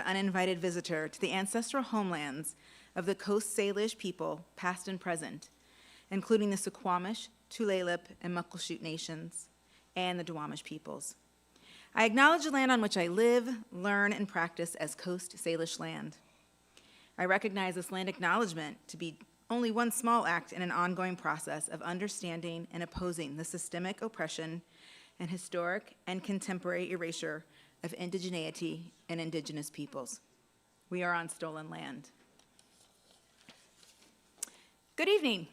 uninvited visitor to the ancestral homelands of the Coast Salish people, past and present, including the Suquamish, Tulalip, and Muckleshoot nations, and the Duwamish peoples. I acknowledge the land on which I live, learn, and practice as Coast Salish land. I recognize this land acknowledgement to be only one small act in an ongoing process of understanding and opposing the systemic oppression and historic and contemporary erasure of indigeneity and indigenous peoples. We are on stolen land. Good evening.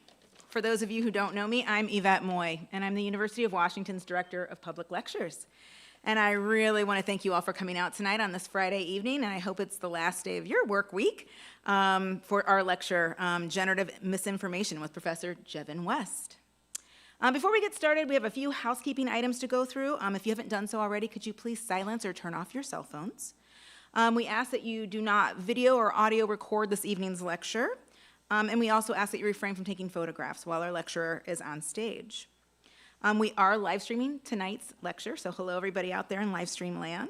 For those of you who don't know me, I'm Yvette Moy, and I'm the University of Washington's Director of Public Lectures. And I really want to thank you all for coming out tonight on this Friday evening, and I hope it's the last day of your work week for our lecture, Generative Misinformation with Professor Jevin West. Before we get started, we have a few housekeeping items to go through. If you haven't done so already, could you please silence or turn off your cell phones? We ask that you do not video or audio record this evening's lecture, and we also ask that you refrain from taking photographs while our lecturer is on stage. We are live streaming tonight's lecture, so hello everybody out there in live stream land.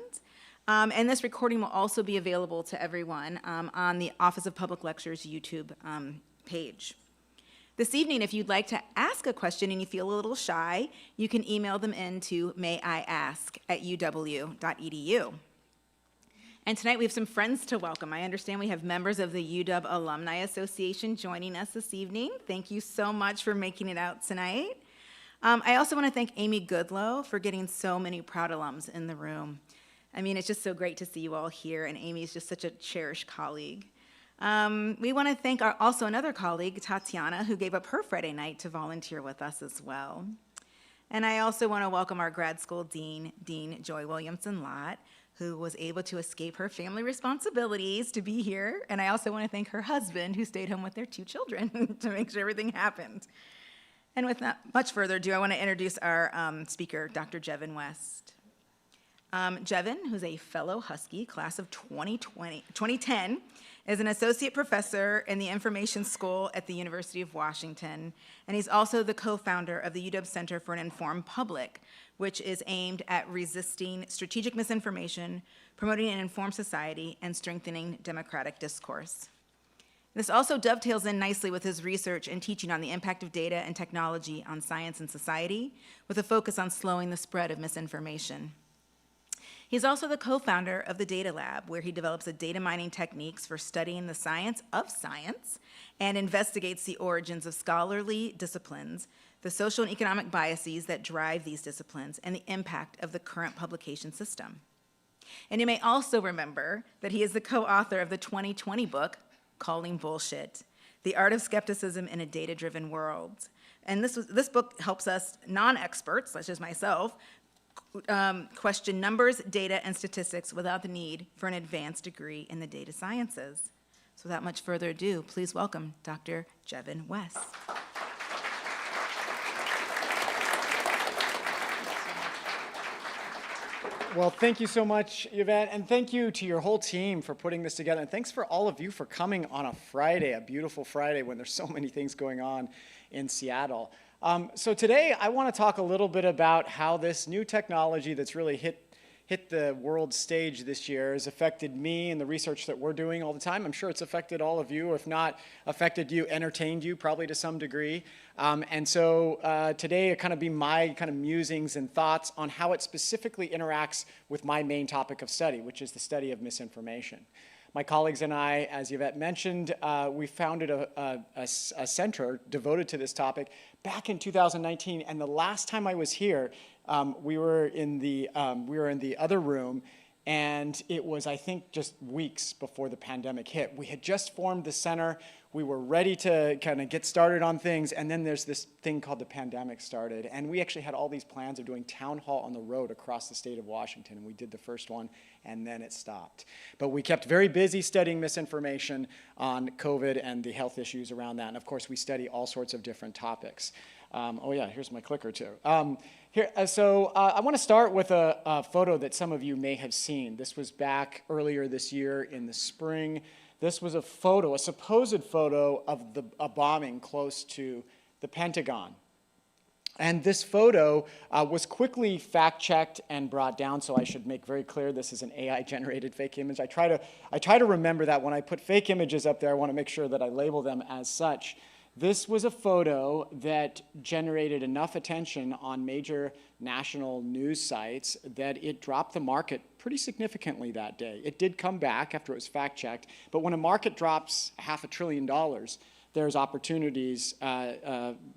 And this recording will also be available to everyone on the Office of Public Lectures YouTube page. This evening, if you'd like to ask a question and you feel a little shy, you can email them in to mayiask@uw.edu. And tonight we have some friends to welcome. I understand we have members of the UW Alumni Association joining us this evening. Thank you so much for making it out tonight. I also want to thank Amy Goodlow for getting so many proud alums in the room. I mean, it's just so great to see you all here, and Amy is just such a cherished colleague. We want to thank also another colleague, Tatiana, who gave up her Friday night to volunteer with us as well. And I also want to welcome our grad school dean, Dean Joy Williamson-Lott, who was able to escape her family responsibilities to be here. And I also want to thank her husband, who stayed home with their 2 children to make sure everything happened. And with not much further ado, I want to introduce our speaker, Dr. Jevin West. Jevin, who's a fellow Husky, class of 2010, is an associate professor in the Information School at the University of Washington, and he's also the co-founder of the UW Center for an Informed Public, which is aimed at resisting strategic misinformation, promoting an informed society, and strengthening democratic discourse. This also dovetails in nicely with his research and teaching on the impact of data and technology on science and society, with a focus on slowing the spread of misinformation. He's also the co-founder of the DataLab, where he develops the data mining techniques for studying the science of science and investigates the origins of scholarly disciplines, the social and economic biases that drive these disciplines, and the impact of the current publication system. And you may also remember that he is the co-author of the 2020 book, Calling Bullshit, The Art of Skepticism in a Data-Driven World. And this book helps us non-experts, such as myself, question numbers, data, and statistics without the need for an advanced degree in the data sciences. So without much further ado, please welcome Dr. Jevin West. Well, thank you so much, Yvette, and thank you to your whole team for putting this together, and thanks for all of you for coming on a Friday, a beautiful Friday when there's so many things going on in Seattle. So today I want to talk a little bit about how this new technology that's really hit the world stage this year has affected me and the research that we're doing all the time. I'm sure it's affected all of you. If not affected you, entertained you probably to some degree. And so today it kind of be my kind of musings and thoughts on how it specifically interacts with my main topic of study, which is the study of misinformation. My colleagues and I, as Yvette mentioned, we founded a center devoted to this topic back in 2019, and the last time I was here, we were in the other room, and it was, I think, just weeks before the pandemic hit. We had just formed the center. We were ready to kind of get started on things, and then there's this thing called the pandemic started, and we actually had all these plans of doing town hall on the road across the state of Washington, and we did the first one, and then it stopped. But we kept very busy studying misinformation on COVID and the health issues around that, and of course we study all sorts of different topics. Oh yeah, here's my clicker too. I want to start with a photo that some of you may have seen. This was back earlier this year in the spring. This was a photo, a supposed photo of a bombing close to the Pentagon. And this photo was quickly fact-checked and brought down, so I should make very clear this is an AI-generated fake image. I try to remember that when I put fake images up there, I want to make sure that I label them as such. This was a photo that generated enough attention on major national news sites that it dropped the market pretty significantly that day. It did come back after it was fact-checked, but when a market drops $500 billion, there's opportunities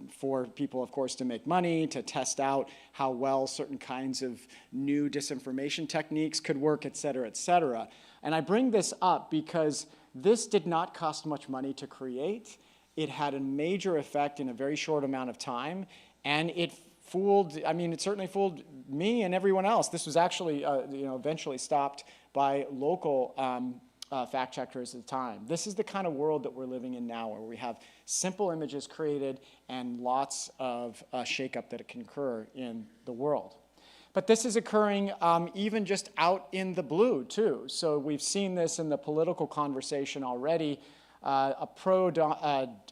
for people, of course, to make money, to test out how well certain kinds of new disinformation techniques could work, et cetera, et cetera. And I bring this up because this did not cost much money to create. It had a major effect in a very short amount of time, and it it certainly fooled me and everyone else. This was actually, eventually stopped by local fact checkers at the time. This is the kind of world that we're living in now, where we have simple images created and lots of shakeup that can occur in the world. But this is occurring even just out in the blue, too. So we've seen this in the political conversation already. A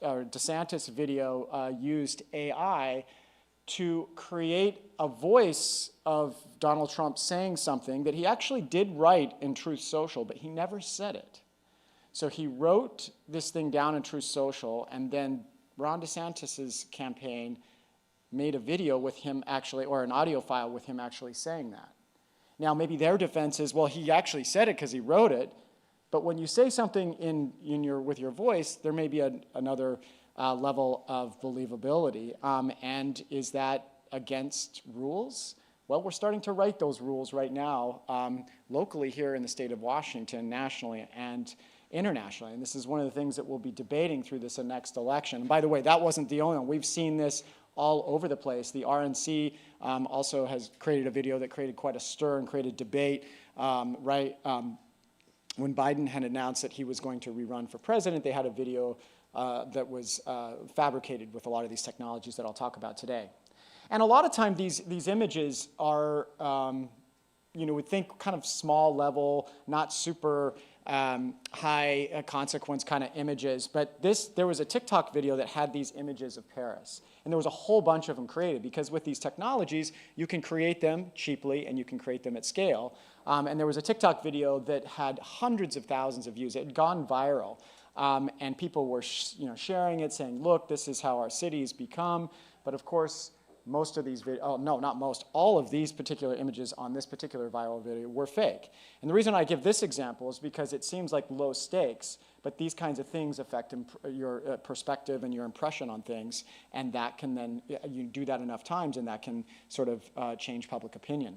DeSantis video used AI to create a voice of Donald Trump saying something that he actually did write in Truth Social, but he never said it. So he wrote this thing down in Truth Social, and then Ron DeSantis's campaign made a video with him actually, or an audio file with him actually saying that. Now, maybe their defense is, well, he actually said it because he wrote it, but when you say something with your voice, there may be another level of believability. And is that against rules? Well, we're starting to write those rules right now, locally here in the state of Washington, nationally and internationally. And this is one of the things that we'll be debating through this next election. And by the way, that wasn't the only one. We've seen this all over the place. The RNC also has created a video that created quite a stir and created debate, when Biden had announced that he was going to rerun for president. They had a video that was fabricated with a lot of these technologies that I'll talk about today. And a lot of time these images are, we think kind of small level, not super high consequence kind of images. But there was a TikTok video that had these images of Paris. And there was a whole bunch of them created, because with these technologies, you can create them cheaply and you can create them at scale. And there was a TikTok video that had hundreds of thousands of views. It had gone viral. And people were sharing it, saying, look, this is how our cities become. But of course, most of these all of these particular images on this particular viral video were fake. And the reason I give this example is because it seems like low stakes, but these kinds of things affect your perspective and your impression on things, and that can then, you do that enough times, and that can sort of change public opinion.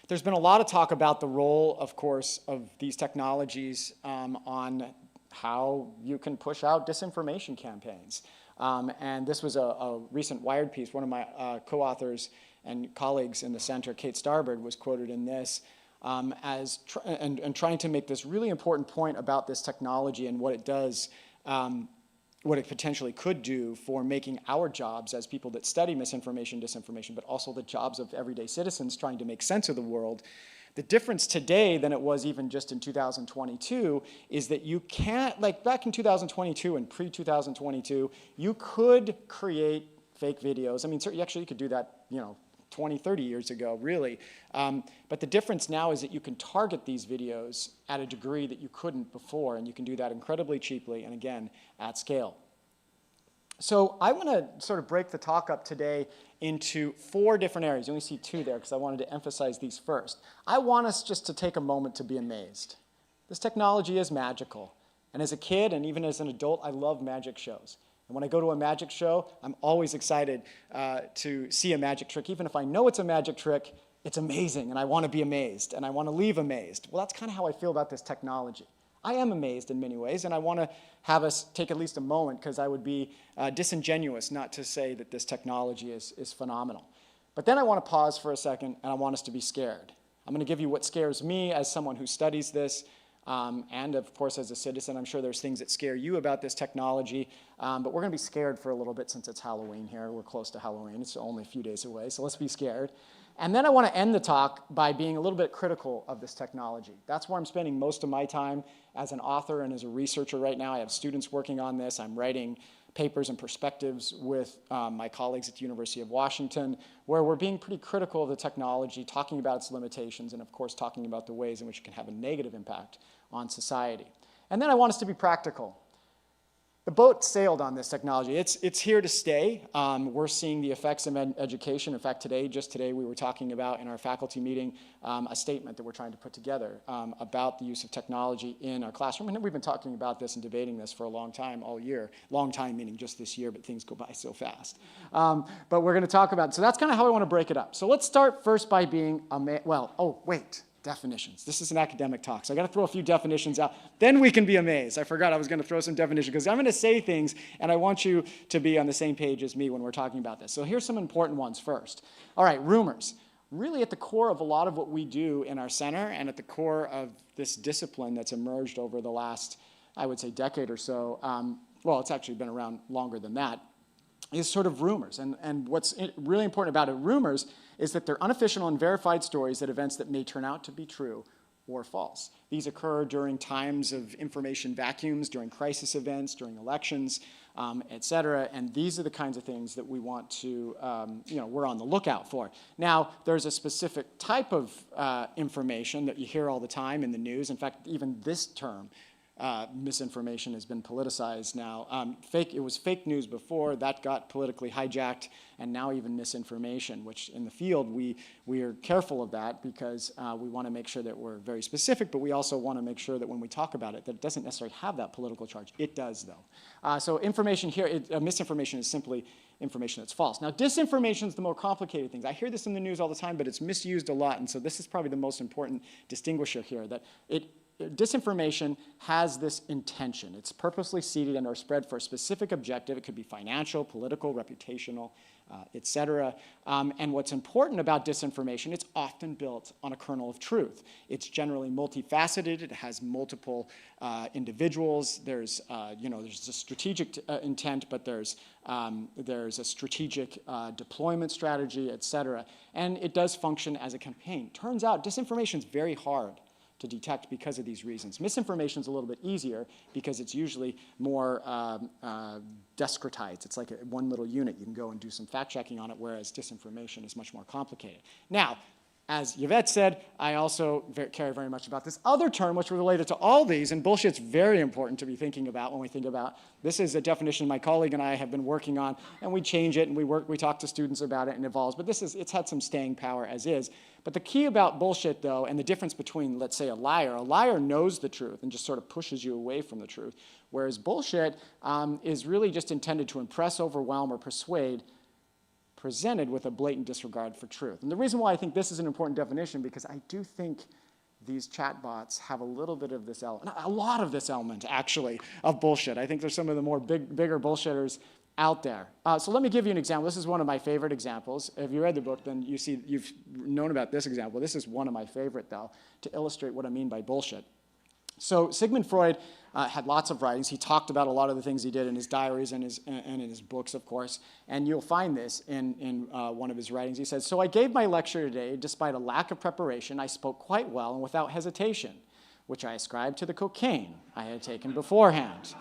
There's been a lot of talk about the role, of course, of these technologies on how you can push out disinformation campaigns. And this was a recent Wired piece. One of my co-authors and colleagues in the center, Kate Starbird, was quoted in this as trying to make this really important point about this technology and what it does, what it potentially could do for making our jobs as people that study misinformation, disinformation, but also the jobs of everyday citizens trying to make sense of the world. The difference today than it was even just in 2022 is that you can't, like back in 2022 and pre-2022, you could create fake videos. I mean, you could do that, 20, 30 years ago, really. But the difference now is that you can target these videos at a degree that you couldn't before, and you can do that incredibly cheaply and, again, at scale. So I want to sort of break the talk up today into 4 different areas. You only see 2 there because I wanted to emphasize these first. I want us just to take a moment to be amazed. This technology is magical. And as a kid and even as an adult, I love magic shows. And when I go to a magic show, I'm always excited to see a magic trick. Even if I know it's a magic trick, it's amazing, and I want to be amazed, and I want to leave amazed. Well, that's kind of how I feel about this technology. I am amazed in many ways, and I want to have us take at least a moment, because I would be disingenuous not to say that this technology is phenomenal. But then I want to pause for a second, and I want us to be scared. I'm going to give you what scares me as someone who studies this, and of course as a citizen. I'm sure there's things that scare you about this technology, but we're going to be scared for a little bit since it's Halloween here. We're close to Halloween. It's only a few days away, so let's be scared. And then I want to end the talk by being a little bit critical of this technology. That's where I'm spending most of my time as an author and as a researcher right now. I have students working on this. I'm writing papers and perspectives with my colleagues at the University of Washington, where we're being pretty critical of the technology, talking about its limitations, and of course talking about the ways in which it can have a negative impact on society. And then I want us to be practical. The boat sailed on this technology. It's here to stay. We're seeing the effects of education. In fact, just today, we were talking about in our faculty meeting a statement that we're trying to put together about the use of technology in our classroom. And we've been talking about this and debating this for a long time, all year. Long time meaning just this year, but things go by so fast. But we're going to talk about it. So that's kind of how I want to break it up. So let's start first by being definitions. This is an academic talk, so I got to throw a few definitions out. Then we can be amazed. I forgot I was going to throw some definitions because I'm going to say things, and I want you to be on the same page as me when we're talking about this. So here's some important ones first. All right, rumors. Really at the core of a lot of what we do in our center and at the core of this discipline that's emerged over the last, I would say, decade or so, it's actually been around longer than that, is sort of rumors. And what's really important about rumors is that they're unofficial and verified stories that events that may turn out to be true or false. These occur during times of information vacuums, during crisis events, during elections, et cetera. And these are the kinds of things that we want to, we're on the lookout for. Now, there's a specific type of information that you hear all the time in the news. In fact, even this term, misinformation has been politicized now. It was fake news before, that got politically hijacked, and now even misinformation, which in the field we are careful of that because we want to make sure that we're very specific, but we also want to make sure that when we talk about it, that it doesn't necessarily have that political charge. It does, though. So information here, misinformation is simply information that's false. Now, disinformation is the more complicated thing. I hear this in the news all the time, but it's misused a lot, and so this is probably the most important distinguisher here, that disinformation has this intention. It's purposely seeded and or spread for a specific objective. It could be financial, political, reputational, et cetera. And what's important about disinformation, it's often built on a kernel of truth. It's generally multifaceted. It has multiple individuals. There's a strategic intent, but there's a strategic deployment strategy, et cetera. And it does function as a campaign. Turns out disinformation is very hard to detect because of these reasons. Misinformation is a little bit easier because it's usually more discretized. It's like one little unit. You can go and do some fact checking on it, whereas disinformation is much more complicated. Now, as Yvette said, I also care very much about this other term, which is related to all these, and bullshit's very important to be thinking about when we think about. This is a definition my colleague and I have been working on, and we change it, and we talk to students about it, and it evolves. But it's had some staying power as is. But the key about bullshit, though, and the difference between, let's say, a liar knows the truth and just sort of pushes you away from the truth, whereas bullshit is really just intended to impress, overwhelm, or persuade, presented with a blatant disregard for truth. And the reason why I think this is an important definition, because I do think these chatbots have a little bit of this element, a lot of this element, actually, of bullshit. I think there's some of the more bigger bullshitters out there. So let me give you an example. This is one of my favorite examples. If you read the book, then you've known about this example. This is one of my favorite, though, to illustrate what I mean by bullshit. So Sigmund Freud had lots of writings. He talked about a lot of the things he did in his diaries and in his books, of course. And you'll find this in one of his writings. He says, "So I gave my lecture today, despite a lack of preparation. I spoke quite well and without hesitation, which I ascribed to the cocaine I had taken beforehand.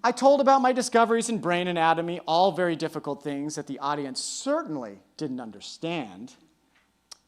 I told about my discoveries in brain anatomy, all very difficult things that the audience certainly didn't understand.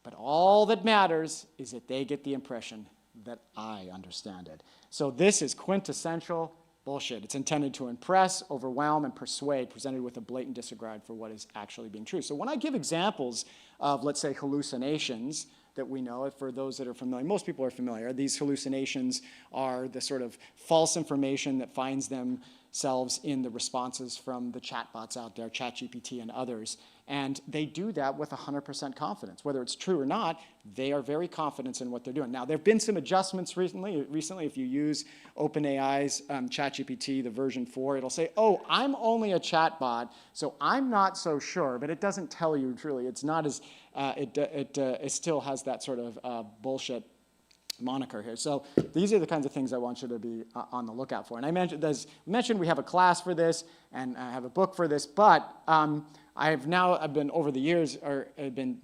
But all that matters is that they get the impression that I understand it." So this is quintessential bullshit. It's intended to impress, overwhelm, and persuade, presented with a blatant disregard for what is actually being true. So when I give examples of, let's say, hallucinations that we know, for those that are familiar, most people are familiar, these hallucinations are the sort of false information that finds themselves in the responses from the chatbots out there, ChatGPT and others. And they do that with 100% confidence. Whether it's true or not, they are very confident in what they're doing. Now, there have been some adjustments recently. If you use OpenAI's ChatGPT, the version 4, it'll say, "Oh, I'm only a chatbot, so I'm not so sure," but it doesn't tell you truly. It's not as, it still has that sort of bullshit moniker here. So these are the kinds of things I want you to be on the lookout for. And I mentioned we have a class for this, and I have a book for this, but I've been over the years, I've been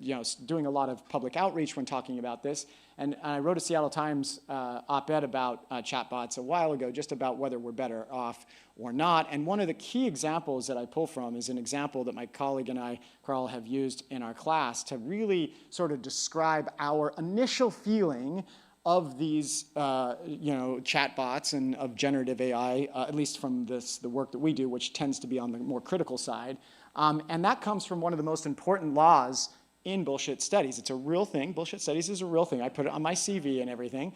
doing a lot of public outreach when talking about this, and I wrote a Seattle Times op-ed about chatbots a while ago, just about whether we're better off or not. And one of the key examples that I pull from is an example that my colleague and I, Carl, have used in our class to really sort of describe our initial feeling of these chatbots and of generative AI, at least from the work that we do, which tends to be on the more critical side. And that comes from one of the most important laws in bullshit studies. It's a real thing. Bullshit studies is a real thing. I put it on my CV and everything.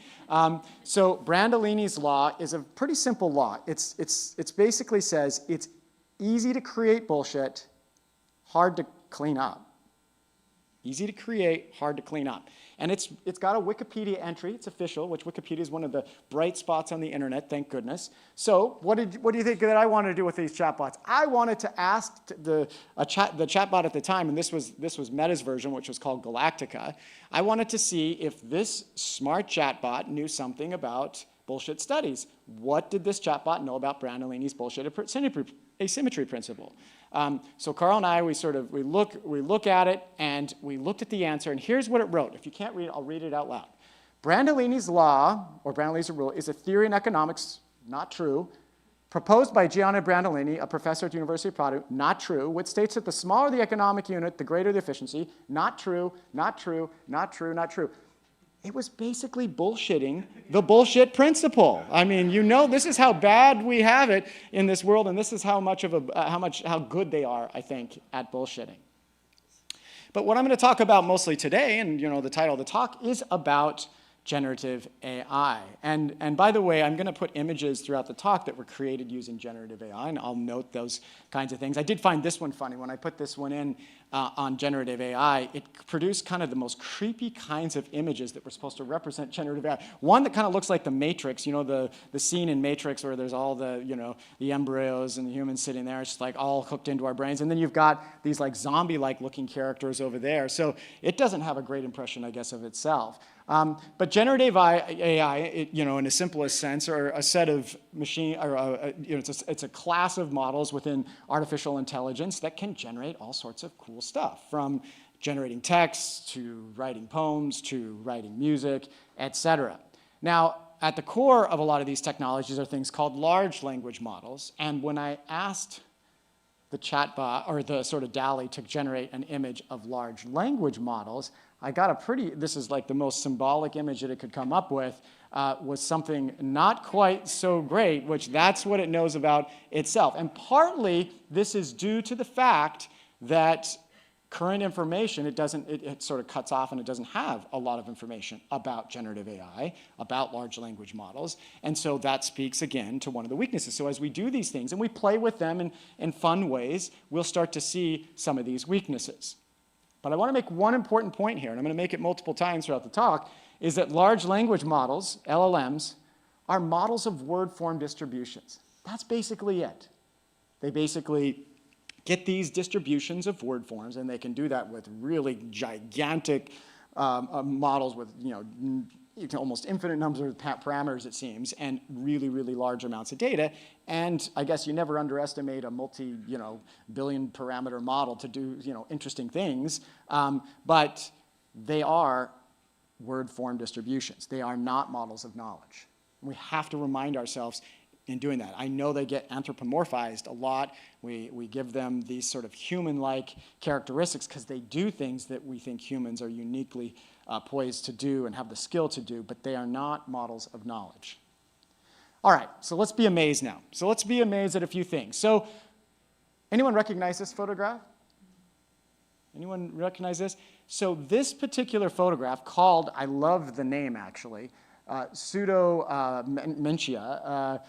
So Brandolini's law is a pretty simple law. It's basically says it's easy to create bullshit, hard to clean up. Easy to create, hard to clean up. And it's got a Wikipedia entry. It's official, which Wikipedia is one of the bright spots on the internet, thank goodness. So what do you think that I wanted to do with these chatbots? I wanted to ask the chatbot at the time, and this was Meta's version, which was called Galactica. I wanted to see if this smart chatbot knew something about bullshit studies. What did this chatbot know about Brandolini's bullshit asymmetry principle? So Carl and I, we look at it, and we looked at the answer, and here's what it wrote. If you can't read it, I'll read it out loud. Brandolini's law, or Brandolini's rule, is a theory in economics, not true, proposed by Gianni Brandolini, a professor at the University of Padua, not true, which states that the smaller the economic unit, the greater the efficiency, not true, not true, not true, not true. It was basically bullshitting the bullshit principle. I mean, this is how bad we have it in this world, and this is how good they are, I think, at bullshitting. But what I'm going to talk about mostly today, and the title of the talk, is about generative AI. And by the way, I'm going to put images throughout the talk that were created using generative AI, and I'll note those kinds of things. I did find this one funny. When I put this one in on generative AI, it produced kind of the most creepy kinds of images that were supposed to represent generative AI. One that kind of looks like the Matrix, the scene in Matrix where there's all the embryos and the humans sitting there. It's just like all hooked into our brains. And then you've got these like zombie-like looking characters over there. So it doesn't have a great impression, I guess, of itself. But generative AI, in the simplest sense, are a set of it's a class of models within artificial intelligence that can generate all sorts of cool stuff, from generating text to writing poems to writing music, etc. Now, at the core of a lot of these technologies are things called large language models. And when I asked the chatbot, or the sort of DALL-E, to generate an image of large language models, I got this is like the most symbolic image that it could come up with, was something not quite so great, which that's what it knows about itself. And partly this is due to the fact that current information, it sort of cuts off, and it doesn't have a lot of information about generative AI, about large language models. And so that speaks again to one of the weaknesses. So as we do these things and we play with them in fun ways, we'll start to see some of these weaknesses. But I want to make one important point here, and I'm going to make it multiple times throughout the talk, is that large language models, LLMs, are models of word form distributions. That's basically it. They basically get these distributions of word forms, and they can do that with really gigantic models with almost infinite numbers of parameters, it seems, and really, really large amounts of data. And I guess you never underestimate a multi-billion parameter model to do interesting things, but they are word form distributions. They are not models of knowledge. We have to remind ourselves in doing that. I know they get anthropomorphized a lot. We give them these sort of human-like characteristics because they do things that we think humans are uniquely poised to do and have the skill to do, but they are not models of knowledge. All right, so let's be amazed now. So let's be amazed at a few things. So anyone recognize this photograph? Anyone recognize this? So this particular photograph called, I love the name actually, Mencia,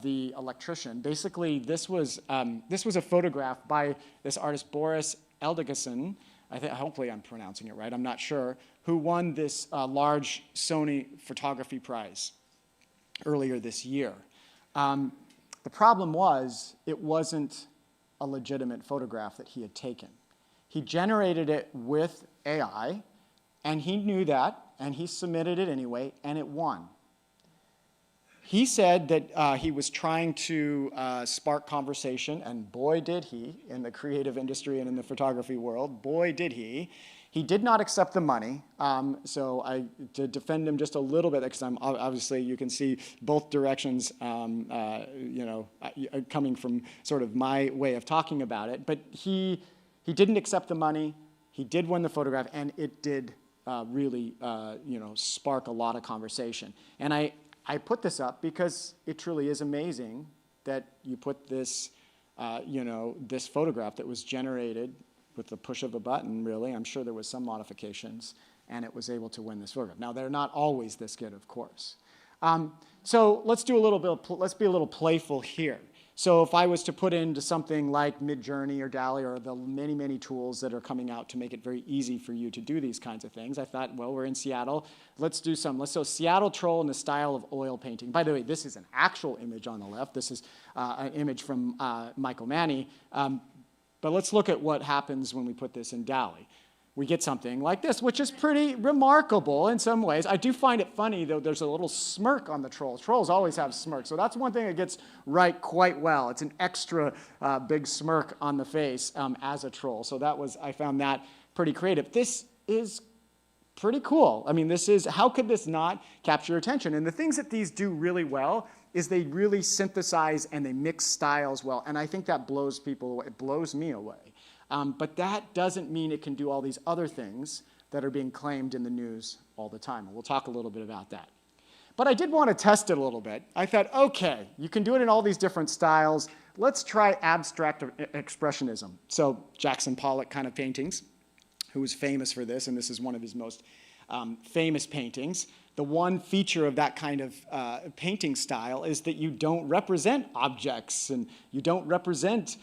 the electrician. Basically, this was a photograph by this artist Boris Eldegson. Hopefully I'm pronouncing it right, I'm not sure, who won this large Sony photography prize earlier this year. The problem was, it wasn't a legitimate photograph that he had taken. He generated it with AI, And he knew that, and he submitted it anyway, and it won. He said that he was trying to spark conversation, and boy did he, in the creative industry and in the photography world, boy did he. He did not accept the money, so to defend him just a little bit, because I'm obviously, you can see both directions, coming from sort of my way of talking about it, but he didn't accept the money. He did win the photograph, and it did really, spark a lot of conversation. And I put this up because it truly is amazing that you put this, this photograph that was generated with the push of a button, really. I'm sure there was some modifications, and it was able to win this photograph. Now, they're not always this good, of course. So let's be a little playful here. So if I was to put into something like Midjourney or DALL-E or the many, many tools that are coming out to make it very easy for you to do these kinds of things, I thought, well, we're in Seattle. Let's do some. So Seattle troll in the style of oil painting. By the way, this is an actual image on the left. This is an image from Michael Manny. But let's look at what happens when we put this in DALL-E. We get something like this, which is pretty remarkable in some ways. I do find it funny, though, there's a little smirk on the trolls. Trolls always have smirks, so that's one thing that gets right quite well. It's an extra big smirk on the face as a troll. So I found that pretty creative. This is pretty cool. I mean, how could this not capture your attention? And the things that these do really well is they really synthesize and they mix styles well. And I think that blows people away. It blows me away. But that doesn't mean it can do all these other things that are being claimed in the news all the time. And we'll talk a little bit about that. But I did want to test it a little bit. I thought, okay, you can do it in all these different styles. Let's try abstract expressionism. So Jackson Pollock kind of paintings, who was famous for this, and this is one of his most famous paintings. The one feature of that kind of painting style is that you don't represent objects and you don't represent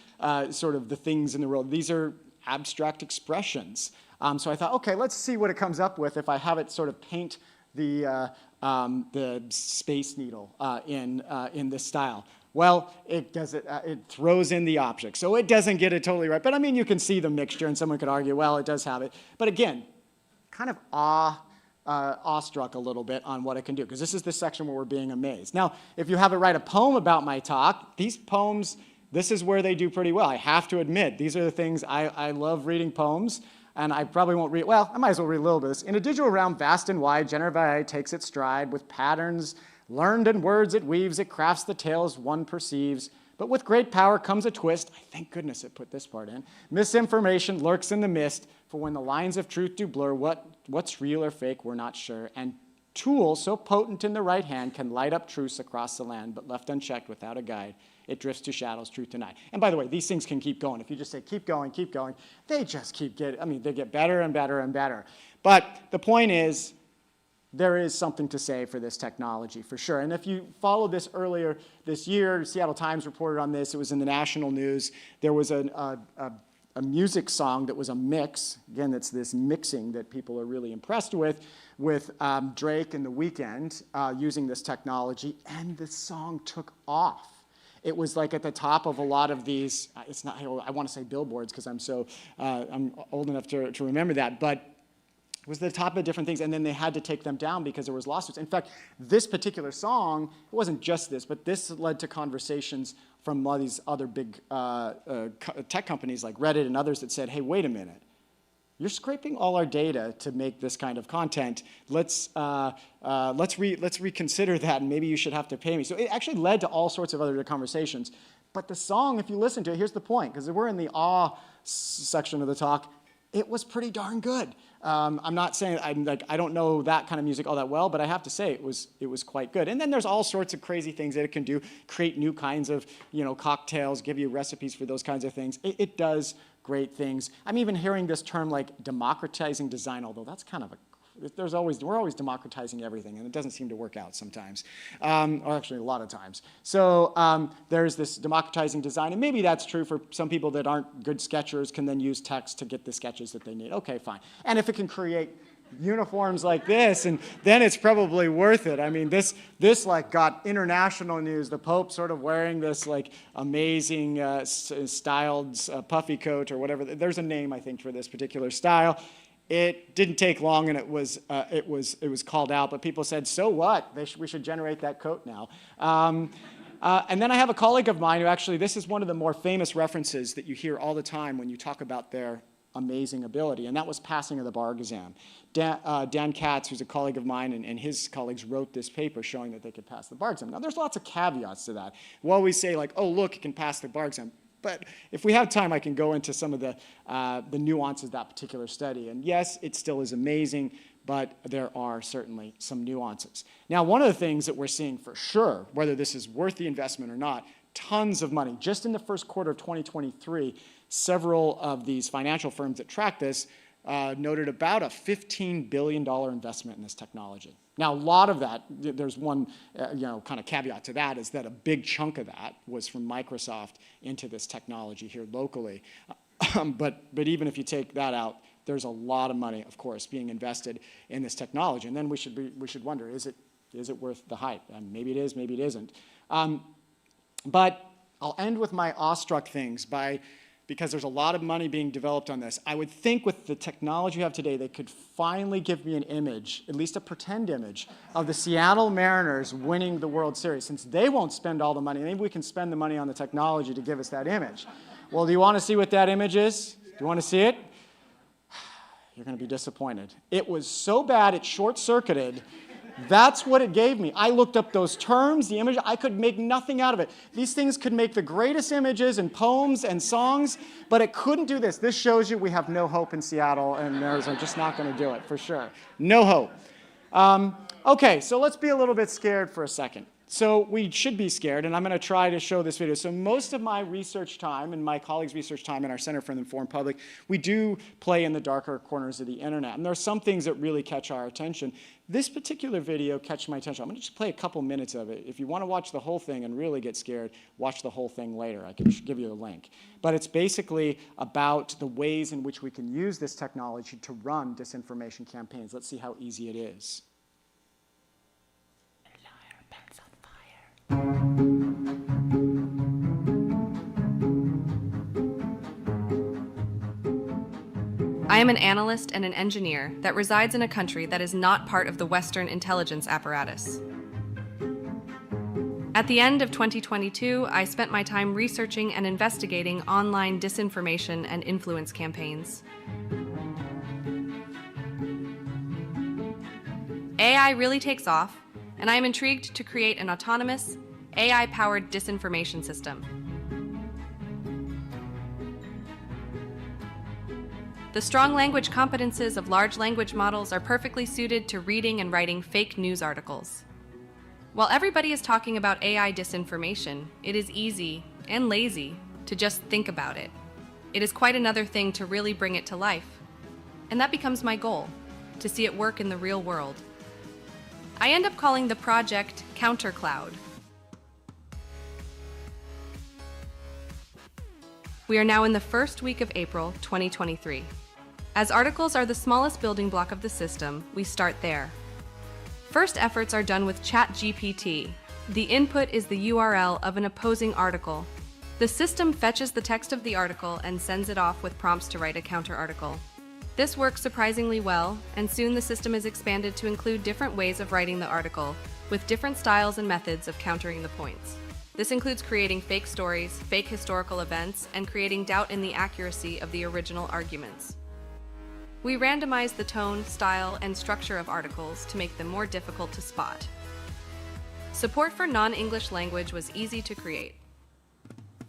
sort of the things in the world. These are abstract expressions. So I thought, okay, let's see what it comes up with if I have it sort of paint the Space Needle in this style. Well, it throws in the object, so it doesn't get it totally right. But I mean, you can see the mixture, and someone could argue, well, it does have it. But again, kind of awestruck a little bit on what it can do, because this is the section where we're being amazed. Now, if you have it write a poem about my talk, these poems, this is where they do pretty well. I have to admit, these are the things I love reading poems, and I probably won't read, well, I might as well read a little bit of this. In a digital realm vast and wide, generative AI takes its stride with patterns learned in words it weaves, it crafts the tales one perceives. But with great power comes a twist. Thank goodness it put this part in. Misinformation lurks in the mist, for when the lines of truth do blur, what's real or fake, we're not sure. And tool so potent in the right hand can light up truths across the land, but left unchecked without a guide, it drifts to shadows, truth denied. And by the way, these things can keep going. If you just say, keep going, they just they get better and better and better. But the point is, there is something to say for this technology, for sure. And if you followed this earlier this year, Seattle Times reported on this. It was in the national news. There was a music song that was a mix. Again, it's this mixing that people are really impressed with Drake and The Weeknd using this technology, and the song took off. It was like at the top of a lot of these, it's not, I want to say billboards because I'm old enough to remember that, but it was the top of different things, and then they had to take them down because there was lawsuits. In fact, this particular song, it wasn't just this, but this led to conversations from all these other big tech companies like Reddit and others that said, hey, wait a minute. You're scraping all our data to make this kind of content. Let's reconsider that, and maybe you should have to pay me. So it actually led to all sorts of other conversations. But the song, if you listen to it, here's the point, because we're in the awe section of the talk, it was pretty darn good. I'm not saying I don't know that kind of music all that well, but I have to say it was quite good. And then there's all sorts of crazy things that it can do, create new kinds of cocktails, give you recipes for those kinds of things. It does great things. I'm even hearing this term like democratizing design, although that's kind of we're always democratizing everything, and it doesn't seem to work out sometimes, or actually a lot of times. So there's this democratizing design, and maybe that's true for some people that aren't good sketchers, can then use text to get the sketches that they need. Okay, fine. And if it can create uniforms like this, and then it's probably worth it. I mean, this like got international news. The Pope sort of wearing this like amazing styled puffy coat or whatever. There's a name, I think, for this particular style. It didn't take long, and it was called out. But people said, "So what? We should generate that code now." And then I have a colleague of mine who actually, this is one of the more famous references that you hear all the time when you talk about their amazing ability, and that was passing of the bar exam. Dan Katz, who's a colleague of mine, and his colleagues wrote this paper showing that they could pass the bar exam. Now, there's lots of caveats to that. We'll always say, like, oh, look, it can pass the bar exam. But if we have time, I can go into some of the nuances of that particular study. And yes, it still is amazing, but there are certainly some nuances. Now, one of the things that we're seeing for sure, whether this is worth the investment or not, tons of money. Just in the first quarter of 2023, several of these financial firms that track this noted about a $15 billion investment in this technology. Now, a lot of that, there's one kind of caveat to that, is that a big chunk of that was from Microsoft into this technology here locally. But even if you take that out, there's a lot of money, of course, being invested in this technology. And then we should wonder, is it worth the hype? And maybe it is, maybe it isn't. But I'll end with my awestruck things because there's a lot of money being developed on this. I would think with the technology you have today, they could finally give me an image, at least a pretend image, of the Seattle Mariners winning the World Series. Since they won't spend all the money, maybe we can spend the money on the technology to give us that image. Well, do you want to see what that image is? Do you want to see it? You're going to be disappointed. It was so bad it short-circuited. That's what it gave me. I looked up those terms, the image. I could make nothing out of it. These things could make the greatest images and poems and songs, but it couldn't do this. This shows you we have no hope in Seattle, and Mariners are just not going to do it, for sure. No hope. Okay, so let's be a little bit scared for a second. So we should be scared, and I'm going to try to show this video. So most of my research time and my colleagues' research time in our Center for the Informed Public, we do play in the darker corners of the internet. And there are some things that really catch our attention. This particular video catch my attention. I'm going to just play a couple minutes of it. If you want to watch the whole thing and really get scared, watch the whole thing later. I can give you the link. But it's basically about the ways in which we can use this technology to run disinformation campaigns. Let's see how easy it is. I am an analyst and an engineer that resides in a country that is not part of the Western intelligence apparatus. At the end of 2022, I spent my time researching and investigating online disinformation and influence campaigns. AI really takes off, and I am intrigued to create an autonomous, AI-powered disinformation system. The strong language competences of large language models are perfectly suited to reading and writing fake news articles. While everybody is talking about AI disinformation, it is easy and lazy to just think about it. It is quite another thing to really bring it to life. And that becomes my goal, to see it work in the real world. I end up calling the project CounterCloud. We are now in the first week of April 2023. As articles are the smallest building block of the system, we start there. First efforts are done with ChatGPT. The input is the URL of an opposing article. The system fetches the text of the article and sends it off with prompts to write a counter article. This works surprisingly well, and soon the system is expanded to include different ways of writing the article, with different styles and methods of countering the points. This includes creating fake stories, fake historical events, and creating doubt in the accuracy of the original arguments. We randomize the tone, style, and structure of articles to make them more difficult to spot. Support for non-English language was easy to create.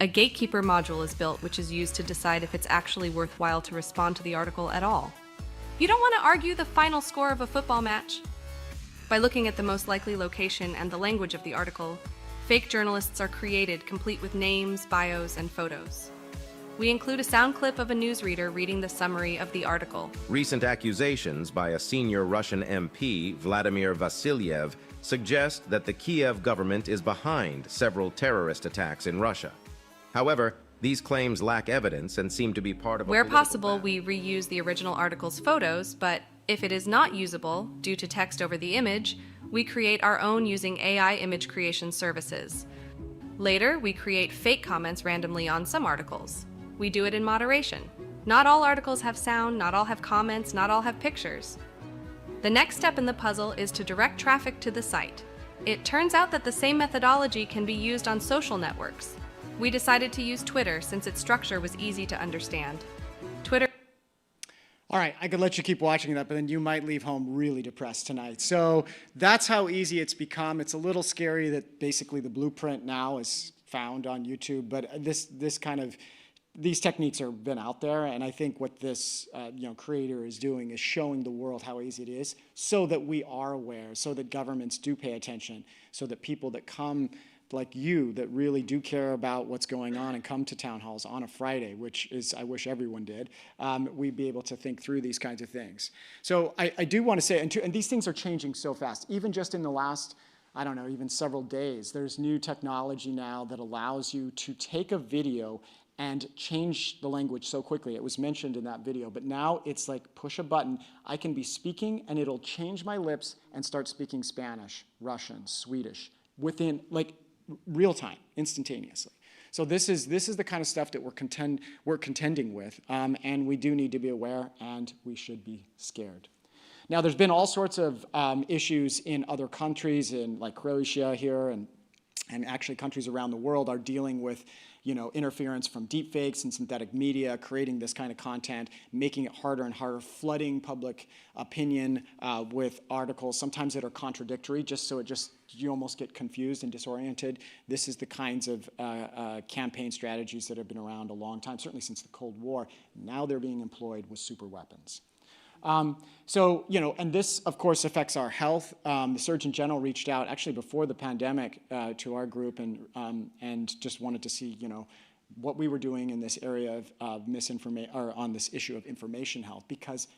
A gatekeeper module is built, which is used to decide if it's actually worthwhile to respond to the article at all. You don't want to argue the final score of a football match. By looking at the most likely location and the language of the article, fake journalists are created, complete with names, bios, and photos. We include a sound clip of a newsreader reading the summary of the article. Recent accusations by a senior Russian MP, Vladimir Vasilyev, suggest that the Kiev government is behind several terrorist attacks in Russia. However, these claims lack evidence and seem to be part of a Where political possible, we reuse the original article's photos, but if it is not usable due to text over the image, we create our own using AI image creation services. Later, we create fake comments randomly on some articles. We do it in moderation. Not all articles have sound, not all have comments, not all have pictures. The next step in the puzzle is to direct traffic to the site. It turns out that the same methodology can be used on social networks. We decided to use Twitter since its structure was easy to understand. Twitter. All right, I could let you keep watching that, but then you might leave home really depressed tonight. So that's how easy it's become. It's a little scary that basically the blueprint now is found on YouTube, but these techniques have been out there, and I think what this creator is doing is showing the world how easy it is, so that we are aware, so that governments do pay attention, so that people that come like you that really do care about what's going on and come to town halls on a Friday, which is, I wish everyone did, we'd be able to think through these kinds of things. So I do want to say, and these things are changing so fast, even just in the last, I don't know, even several days, there's new technology now that allows you to take a video and change the language so quickly. It was mentioned in that video, but now it's like push a button. I can be speaking and it'll change my lips and start speaking Spanish, Russian, Swedish, within like real time, instantaneously. So this is the kind of stuff that we're contending with, and we do need to be aware, and we should be scared. Now, there's been all sorts of issues in other countries, in like Croatia here, and actually countries around the world are dealing with interference from deepfakes and synthetic media, creating this kind of content, making it harder and harder, flooding public opinion with articles, sometimes that are contradictory, you almost get confused and disoriented. This is the kinds of campaign strategies that have been around a long time, certainly since the Cold War. Now they're being employed with super weapons. And this, of course, affects our health. The Surgeon General reached out actually before the pandemic to our group and just wanted to see, what we were doing in this area of misinformation, or on this issue of information health, because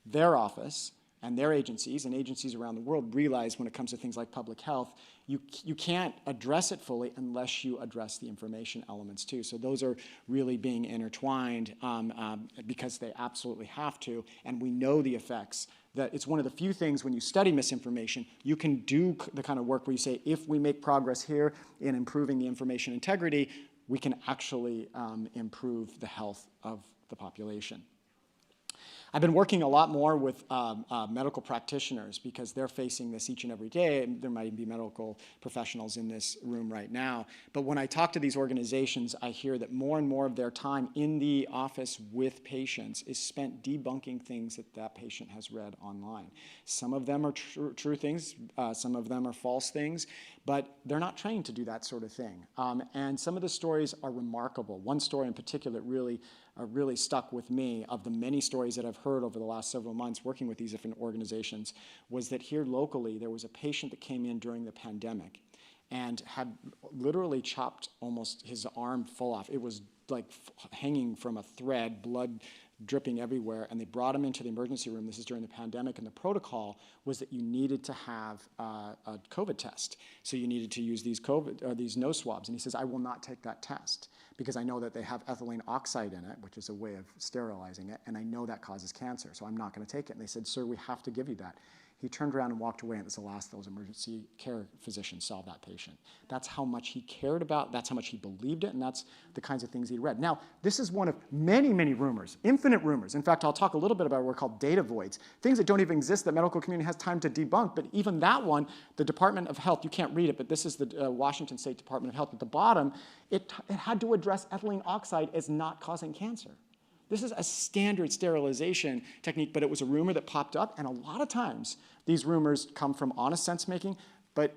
their office and their agencies and agencies around the world realize when it comes to things like public health, you can't address it fully unless you address the information elements too. So those are really being intertwined because they absolutely have to, and we know the effects. That it's one of the few things when you study misinformation, you can do the kind of work where you say, if we make progress here in improving the information integrity, we can actually improve the health of the population. I've been working a lot more with medical practitioners because they're facing this each and every day. There might be medical professionals in this room right now. But when I talk to these organizations, I hear that more and more of their time in the office with patients is spent debunking things that patient has read online. Some of them are true things, some of them are false things, but they're not trained to do that sort of thing. And some of the stories are remarkable. One story in particular really stuck with me, of the many stories that I've heard over the last several months working with these different organizations, was that here locally there was a patient that came in during the pandemic and had literally chopped almost his arm full off. It was like hanging from a thread, blood dripping everywhere, and they brought him into the emergency room. This is during the pandemic, and the protocol was that you needed to have a COVID test. So you needed to use these nose swabs. And he says, I will not take that test because I know that they have ethylene oxide in it, which is a way of sterilizing it, and I know that causes cancer, so I'm not going to take it. And they said, sir, we have to give you that. He turned around and walked away, and it was the last those emergency care physicians saw that patient. That's how much he cared about, that's how much he believed it, and that's the kinds of things he read. Now, this is one of many, many rumors, infinite rumors. In fact, I'll talk a little bit about what are called data voids, things that don't even exist that medical community has time to debunk, but even that one, the Department of Health, you can't read it, but this is the Washington State Department of Health. At the bottom, it had to address ethylene oxide as not causing cancer. This is a standard sterilization technique, but it was a rumor that popped up, and a lot of times these rumors come from honest sense-making, but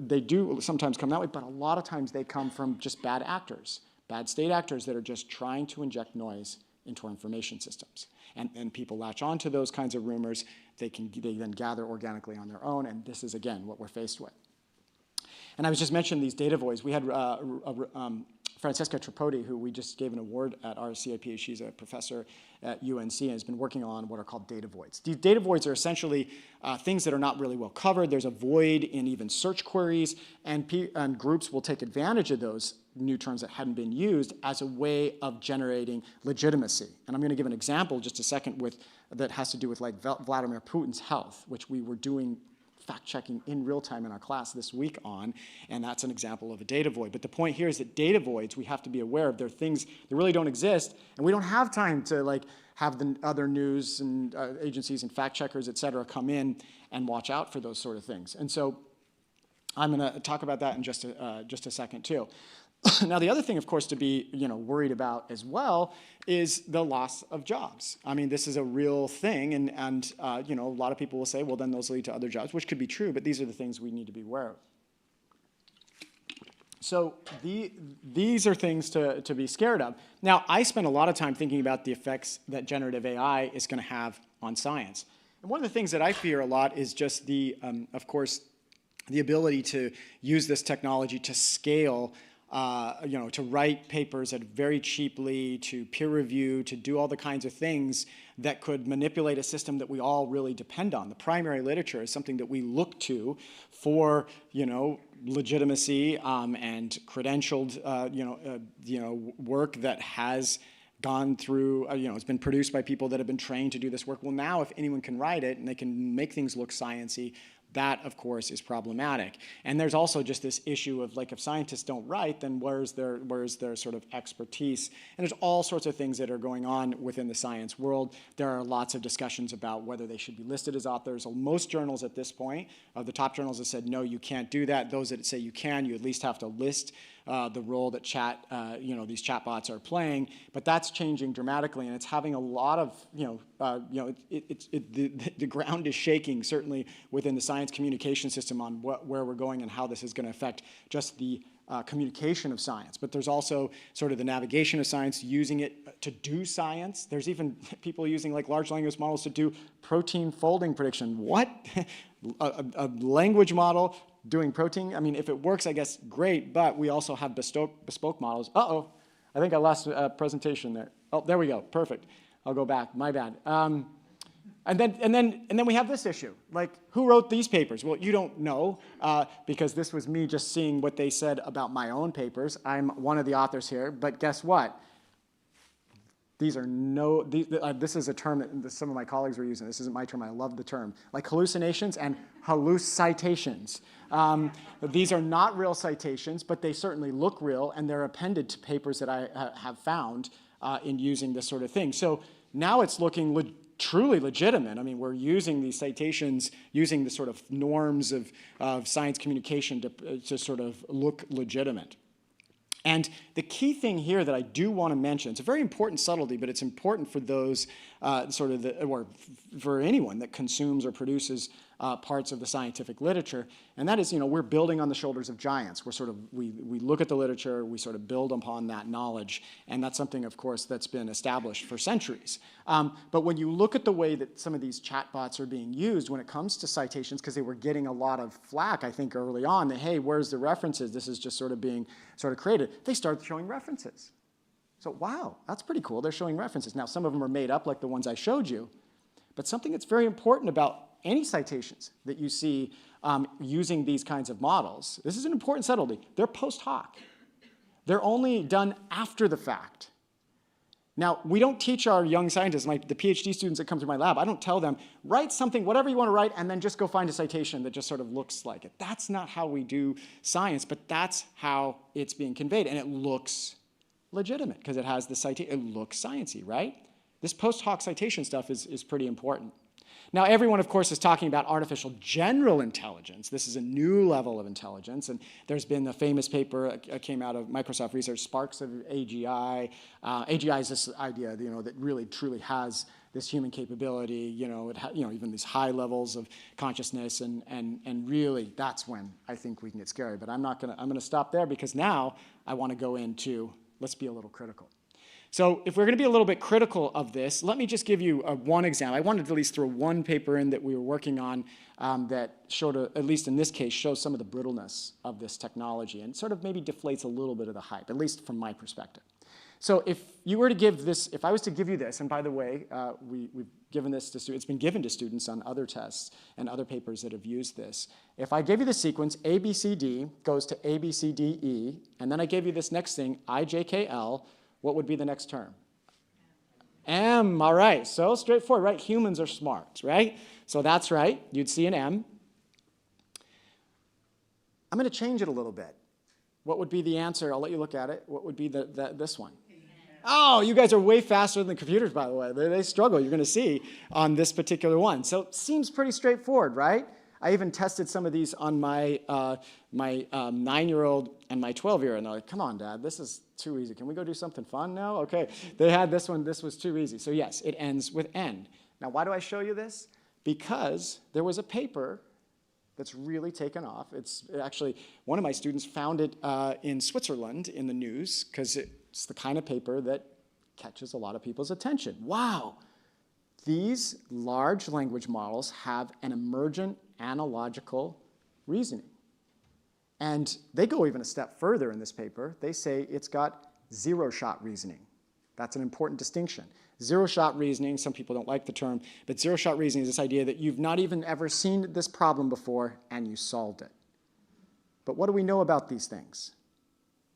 they do sometimes come that way, but a lot of times they come from just bad actors, bad state actors that are just trying to inject noise into our information systems. And people latch on to those kinds of rumors. They then gather organically on their own, and this is, again, what we're faced with. And I was just mentioning these data voids. We had Francesca Tripodi, who we just gave an award at our CIP. She's a professor at UNC and has been working on what are called data voids. These data voids are essentially things that are not really well covered. There's a void in even search queries, and groups will take advantage of those new terms that hadn't been used as a way of generating legitimacy. And I'm going to give an example just a second that has to do with like Vladimir Putin's health, which we were doing fact-checking in real time in our class this week on, and that's an example of a data void. But the point here is that data voids, we have to be aware of. They're things that really don't exist, and we don't have time to like have the other news and agencies and fact checkers, et cetera, come in and watch out for those sort of things. And so I'm going to talk about that in just a second too. Now, the other thing, of course, to be worried about as well is the loss of jobs. I mean, this is a real thing, and a lot of people will say, well, then those lead to other jobs, which could be true, but these are the things we need to be aware of. So these are things to be scared of. Now, I spent a lot of time thinking about the effects that generative AI is going to have on science. And one of the things that I fear a lot is just of course, the ability to use this technology to scale, to write papers very cheaply, to peer review, to do all the kinds of things that could manipulate a system that we all really depend on. The primary literature is something that we look to for, legitimacy and credentialed, work that has gone through, it's been produced by people that have been trained to do this work. Well, now if anyone can write it and they can make things look science-y, that, of course, is problematic. And there's also just this issue of, like, if scientists don't write, then where's their sort of expertise? And there's all sorts of things that are going on within the science world. There are lots of discussions about whether they should be listed as authors. Most journals at this point, the top journals have said, no, you can't do that. Those that say you can, you at least have to list the role that these chatbots are playing, but that's changing dramatically, and it's having a lot of, the ground is shaking, certainly within the science communication system on where we're going and how this is going to affect just the communication of science. But there's also sort of the navigation of science, using it to do science. There's even people using like large language models to do protein folding prediction. What? a language model doing protein? I mean, if it works, I guess, great, but we also have bespoke models. Uh-oh, I think I lost a presentation there. Oh, there we go, perfect. I'll go back, my bad. And then we have this issue. Like, who wrote these papers? Well, you don't know, because this was me just seeing what they said about my own papers. I'm one of the authors here, but guess what? This is a term that some of my colleagues were using. This isn't my term. I love the term. Like hallucinations and hallucitations. These are not real citations, but they certainly look real, and they're appended to papers that I have found in using this sort of thing. So now it's looking truly legitimate. I mean, we're using these citations, using the sort of norms of science communication to sort of look legitimate. And the key thing here that I do want to mention, it's a very important subtlety, but it's important for those or for anyone that consumes or produces parts of the scientific literature, and that is, we're building on the shoulders of giants. We look at the literature, we sort of build upon that knowledge, and that's something, of course, that's been established for centuries. But when you look at the way that some of these chatbots are being used when it comes to citations, because they were getting a lot of flack, I think, early on, that, hey, where's the references? This is just sort of being created. They start showing references. So, wow, that's pretty cool. They're showing references. Now, some of them are made up, like the ones I showed you, but something that's very important about any citations that you see using these kinds of models, this is an important subtlety, they're post hoc. They're only done after the fact. Now, we don't teach our young scientists, the PhD students that come through my lab, I don't tell them, write something, whatever you want to write, and then just go find a citation that just sort of looks like it. That's not how we do science, but that's how it's being conveyed, and it looks legitimate because it has the citation, it looks sciencey, right? This post hoc citation stuff is pretty important. Now, everyone, of course, is talking about artificial general intelligence. This is a new level of intelligence, and there's been a famous paper that came out of Microsoft Research, Sparks of AGI. AGI is this idea, that really, truly has this human capability, even these high levels of consciousness, and really, that's when I think we can get scary. But I'm gonna stop there because now I want to go into, let's be a little critical. So if we're going to be a little bit critical of this, let me just give you one example. I wanted to at least throw one paper in that we were working on that showed, at least in this case, shows some of the brittleness of this technology and sort of maybe deflates a little bit of the hype, at least from my perspective. So if you were to give this, if I was to give you this, and by the way, we've given this to students, it's been given to students on other tests and other papers that have used this. If I gave you the sequence ABCD goes to ABCDE, and then I gave you this next thing, IJKL, what would be the next term? M, all right, so straightforward, right? Humans are smart, right? So that's right, you'd see an M. I'm going to change it a little bit. What would be the answer? I'll let you look at it. What would be this one? Oh, you guys are way faster than computers, by the way. They struggle, you're going to see, on this particular one. So it seems pretty straightforward, right? I even tested some of these on my 9-year-old and my 12-year-old, and they're like, come on, Dad, this is too easy. Can we go do something fun now? Okay, they had this one. This was too easy. So yes, it ends with N. Now, why do I show you this? Because there was a paper that's really taken off. It's actually, one of my students found it in Switzerland in the news, because it's the kind of paper that catches a lot of people's attention. Wow, these large language models have an emergent analogical reasoning. And they go even a step further in this paper. They say it's got zero-shot reasoning. That's an important distinction. Zero-shot reasoning, some people don't like the term, but zero-shot reasoning is this idea that you've not even ever seen this problem before and you solved it. But what do we know about these things?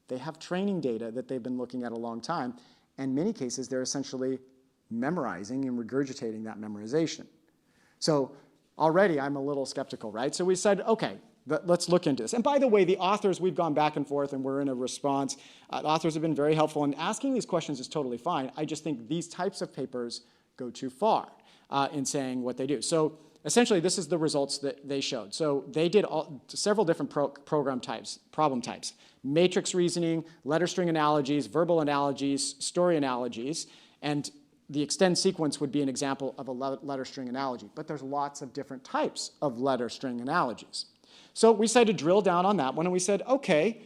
They have training data that they've been looking at a long time. And in many cases, they're essentially memorizing and regurgitating that memorization. So already I'm a little skeptical, right? So we said, okay, let's look into this. And by the way, the authors, we've gone back and forth and we're in a response. The authors have been very helpful, and asking these questions is totally fine. I just think these types of papers go too far in saying what they do. So essentially, this is the results that they showed. So they did several different problem types: matrix reasoning, letter string analogies, verbal analogies, story analogies, and the extend sequence would be an example of a letter string analogy. But there's lots of different types of letter string analogies. So we decided to drill down on that one, and we said, okay,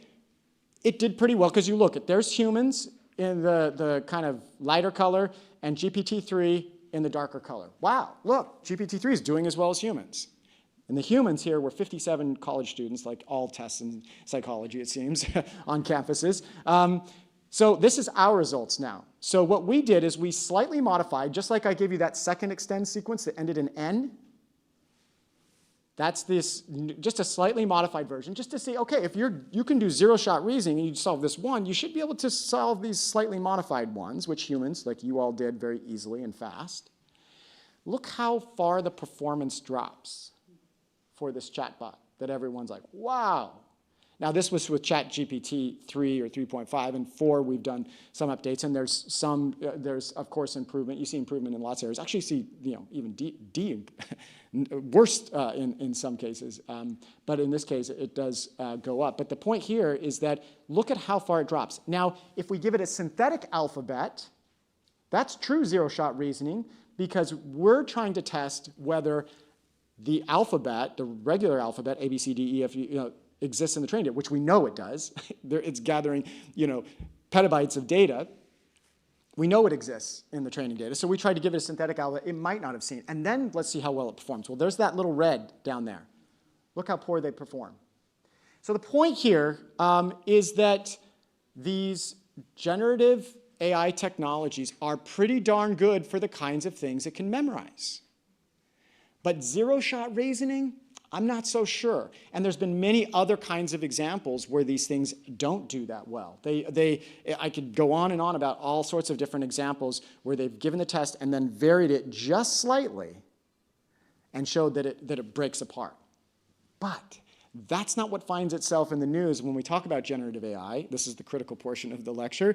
it did pretty well, because you look, there's humans in the kind of lighter color and GPT-3 in the darker color. Wow, look, GPT-3 is doing as well as humans. And the humans here were 57 college students, like all tests in psychology, it seems, on campuses. So this is our results now. So what we did is we slightly modified, just like I gave you that second extend sequence that ended in N. That's this, just a slightly modified version, just to see, okay, if you can do zero-shot reasoning and you solve this one, you should be able to solve these slightly modified ones, which humans, like you all did, very easily and fast. Look how far the performance drops for this chatbot that everyone's like, wow. Now, this was with ChatGPT 3 or 3.5, and 4 we've done some updates, and there's of course improvement. You see improvement in lots of areas. Actually, you see even worse in some cases, but in this case, it does go up. But the point here is that look at how far it drops. Now, if we give it a synthetic alphabet, that's true zero-shot reasoning, because we're trying to test whether the alphabet, the regular alphabet, A, B, C, D, E, F, exists in the training data, which we know it does. It's gathering, petabytes of data. We know it exists in the training data, so we tried to give it a synthetic alphabet it might not have seen. And then let's see how well it performs. Well, there's that little red down there. Look how poor they perform. So the point here is that these generative AI technologies are pretty darn good for the kinds of things it can memorize. But zero-shot reasoning, I'm not so sure. And there's been many other kinds of examples where these things don't do that well. I could go on and on about all sorts of different examples where they've given the test and then varied it just slightly and showed that it breaks apart. But that's not what finds itself in the news when we talk about generative AI. This is the critical portion of the lecture.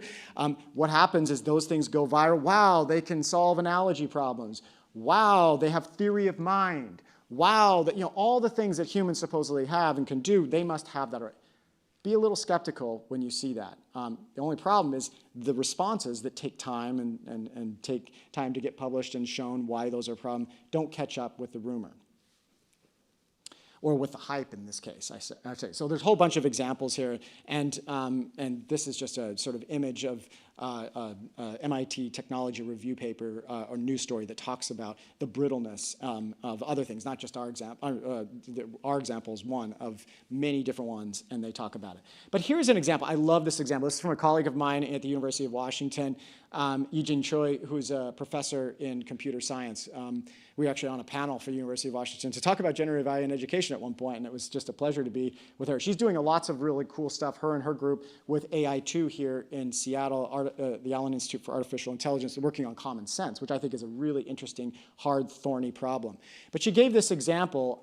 What happens is those things go viral. Wow, they can solve analogy problems. Wow, they have theory of mind. Wow, that, all the things that humans supposedly have and can do, they must have that. Be a little skeptical when you see that. The only problem is the responses that take time and take time to get published and shown why those are a problem don't catch up with the rumor. Or with the hype in this case, I say. So there's a whole bunch of examples here, and this is just a sort of image of MIT technology review paper or news story that talks about the brittleness of other things, not just our example. Our example is one of many different ones, and they talk about it. But here's an example. I love this example. This is from a colleague of mine at the University of Washington, Eugene Choi, who's a professor in computer science. We were actually on a panel for the University of Washington to talk about generative AI in education at one point, and it was just a pleasure to be with her. She's doing lots of really cool stuff, her and her group, with AI2 here in Seattle, the Allen Institute for Artificial Intelligence, working on common sense, which I think is a really interesting, hard, thorny problem. But she gave this example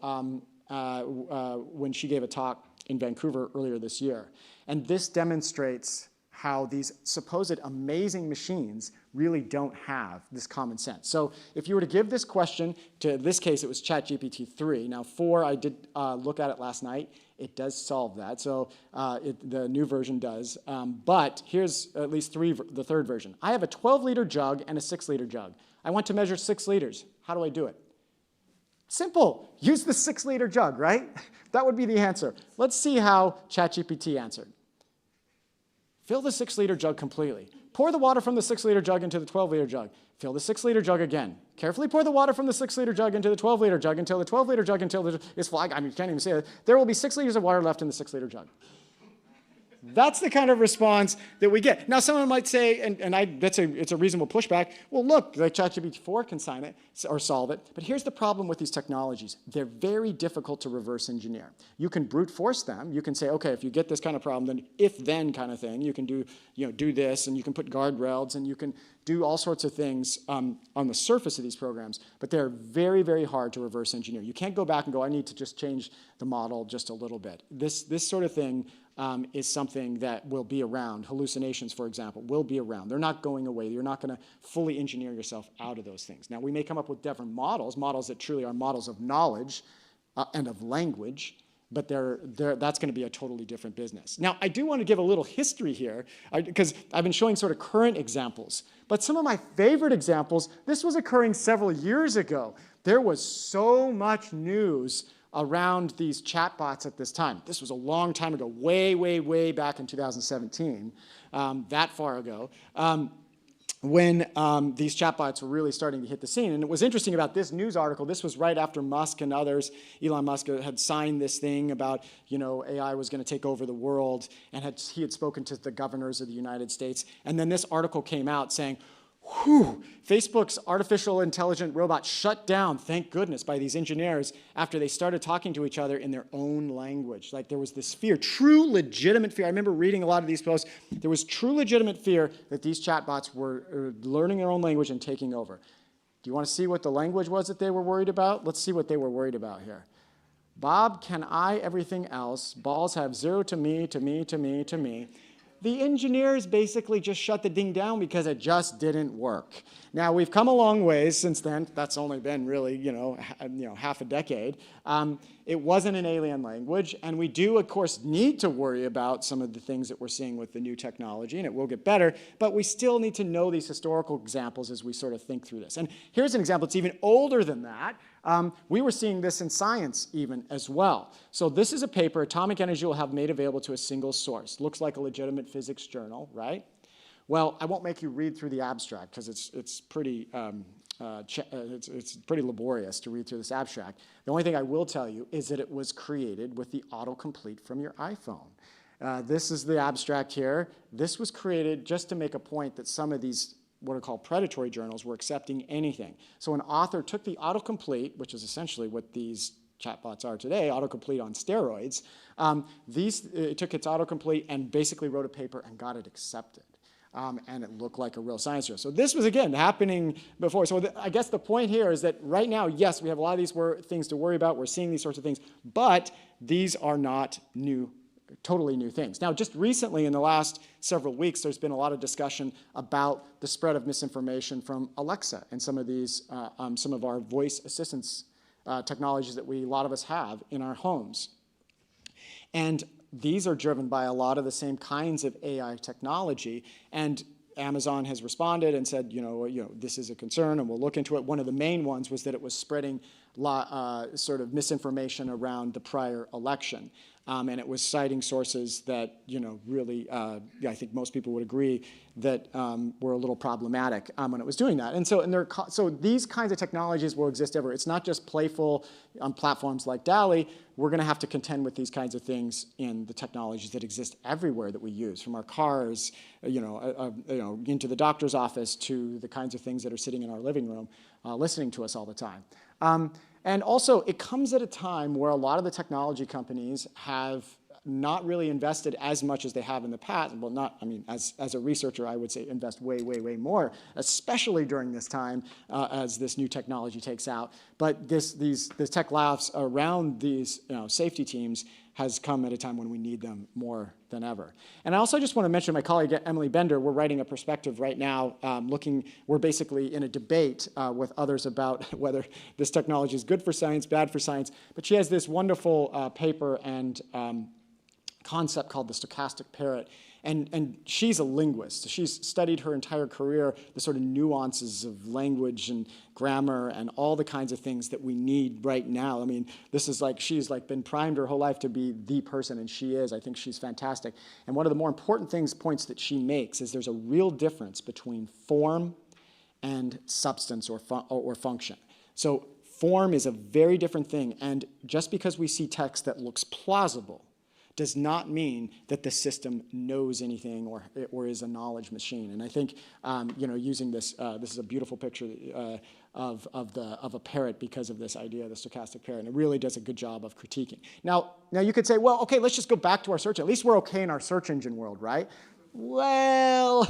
when she gave a talk in Vancouver earlier this year. And this demonstrates how these supposed amazing machines really don't have this common sense. So if you were to give this question to, in this case, it was ChatGPT 3. Now 4, I did look at it last night. It does solve that. So the new version does. But here's at least the third version. I have a 12-liter jug and a 6-liter jug. I want to measure 6 liters. How do I do it? Simple. Use the 6-liter jug, right? That would be the answer. Let's see how ChatGPT answered. Fill the 6-liter jug completely. Pour the water from the 6-liter jug into the 12-liter jug. Fill the 6-liter jug again. Carefully pour the water from the 6-liter jug into the 12-liter jug until the 12-liter jug is full. I mean, you can't even say it. There will be 6 liters of water left in the 6-liter jug. That's the kind of response that we get. Now, someone might say, it's a reasonable pushback, well, look, like ChatGPT 4 can sign it or solve it. But here's the problem with these technologies. They're very difficult to reverse engineer. You can brute force them. You can say, okay, if you get this kind of problem, then if-then kind of thing, you can do this, and you can put guardrails, and you can do all sorts of things on the surface of these programs. But they're very, very hard to reverse engineer. You can't go back and go, I need to just change the model just a little bit. This sort of thing is something that will be around. Hallucinations, for example, will be around. They're not going away. You're not going to fully engineer yourself out of those things. Now, we may come up with different models that truly are models of knowledge and of language, but that's going to be a totally different business. Now, I do want to give a little history here, because I've been showing sort of current examples. But some of my favorite examples, this was occurring several years ago. There was so much news around these chatbots at this time. This was a long time ago, way, way, way back in 2017, that far ago, when these chatbots were really starting to hit the scene. And it was interesting about this news article. This was right after Musk and others, Elon Musk had signed this thing about, AI was going to take over the world, and he had spoken to the governors of the United States. And then this article came out saying, whew, Facebook's artificial intelligent robot shut down, thank goodness, by these engineers after they started talking to each other in their own language. Like there was this fear, true legitimate fear. I remember reading a lot of these posts. There was true legitimate fear that these chatbots were learning their own language and taking over. Do you want to see what the language was that they were worried about? Let's see what they were worried about here. Bob, can I everything else? Balls have 0 to me, to me, to me, to me. The engineers basically just shut the thing down because it just didn't work. Now, we've come a long ways since then. That's only been really, half a decade. It wasn't an alien language, and we do, of course, need to worry about some of the things that we're seeing with the new technology, and it will get better, but we still need to know these historical examples as we sort of think through this. And here's an example. It's even older than that. We were seeing this in science even as well. So this is a paper Atomic Energy will have made available to a single source. Looks like a legitimate physics journal, right? Well, I won't make you read through the abstract because it's pretty laborious to read through this abstract. The only thing I will tell you is that it was created with the autocomplete from your iPhone. This is the abstract here. This was created just to make a point that some of these what are called predatory journals were accepting anything. So an author took the autocomplete, which is essentially what these chatbots are today, autocomplete on steroids. It took its autocomplete and basically wrote a paper and got it accepted. And it looked like a real science journal. So this was, again, happening before. So I guess the point here is that right now, yes, we have a lot of these things to worry about. We're seeing these sorts of things. But these are not totally new things. Now, just recently, in the last several weeks, there's been a lot of discussion about the spread of misinformation from Alexa and some of these, some of our voice assistance technologies that a lot of us have in our homes. And these are driven by a lot of the same kinds of AI technology. And Amazon has responded and said, this is a concern and we'll look into it. One of the main ones was that it was spreading sort of misinformation around the prior election. And it was citing sources that, really, I think most people would agree that were a little problematic when it was doing that. And so these kinds of technologies will exist everywhere. It's not just playful on platforms like DALL-E. We're going to have to contend with these kinds of things in the technologies that exist everywhere that we use, from our cars, into the doctor's office, to the kinds of things that are sitting in our living room, listening to us all the time. And also, it comes at a time where a lot of the technology companies have not really invested as much as they have in the past. Well, as a researcher, I would say invest way, way, way more, especially during this time as this new technology takes out. But the tech labs around these safety teams has come at a time when we need them more than ever. And I also just want to mention my colleague Emily Bender. We're writing a perspective right now we're basically in a debate with others about whether this technology is good for science, bad for science. But she has this wonderful paper and concept called the stochastic parrot. And she's a linguist. She's studied her entire career the sort of nuances of language and grammar and all the kinds of things that we need right now. I mean, this is like, she's like been primed her whole life to be the person, and she is. I think she's fantastic. And one of the more important points that she makes is there's a real difference between form and substance or function. So form is a very different thing, and just because we see text that looks plausible does not mean that the system knows anything or is a knowledge machine. And I think using this, this is a beautiful picture of a parrot because of this idea of the stochastic parrot, and it really does a good job of critiquing. Now you could say, well, okay, let's just go back to our search. At least we're okay in our search engine world, right? Well,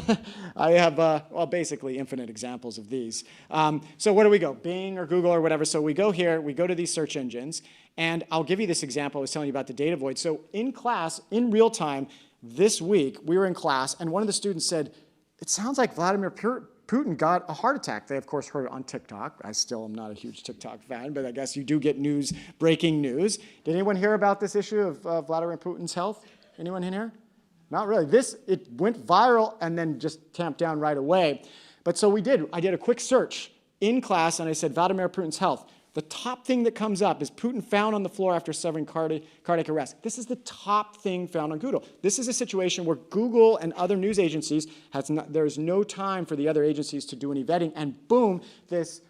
I have basically infinite examples of these. So where do we go? Bing or Google or whatever. So we go here, we go to these search engines, and I'll give you this example. I was telling you about the data void. So in class, in real time, this week, we were in class, and one of the students said, it sounds like Vladimir Putin got a heart attack. They, of course, heard it on TikTok. I still am not a huge TikTok fan, but I guess you do get news, breaking news. Did anyone hear about this issue of Vladimir Putin's health? Anyone in here? Not really. It went viral and then just tamped down right away. But so I did a quick search in class, and I said, Vladimir Putin's health. The top thing that comes up is Putin found on the floor after suffering cardiac arrest. This is the top thing found on Google. This is a situation where Google and other news agencies, there's no time for the other agencies to do any vetting, and boom, this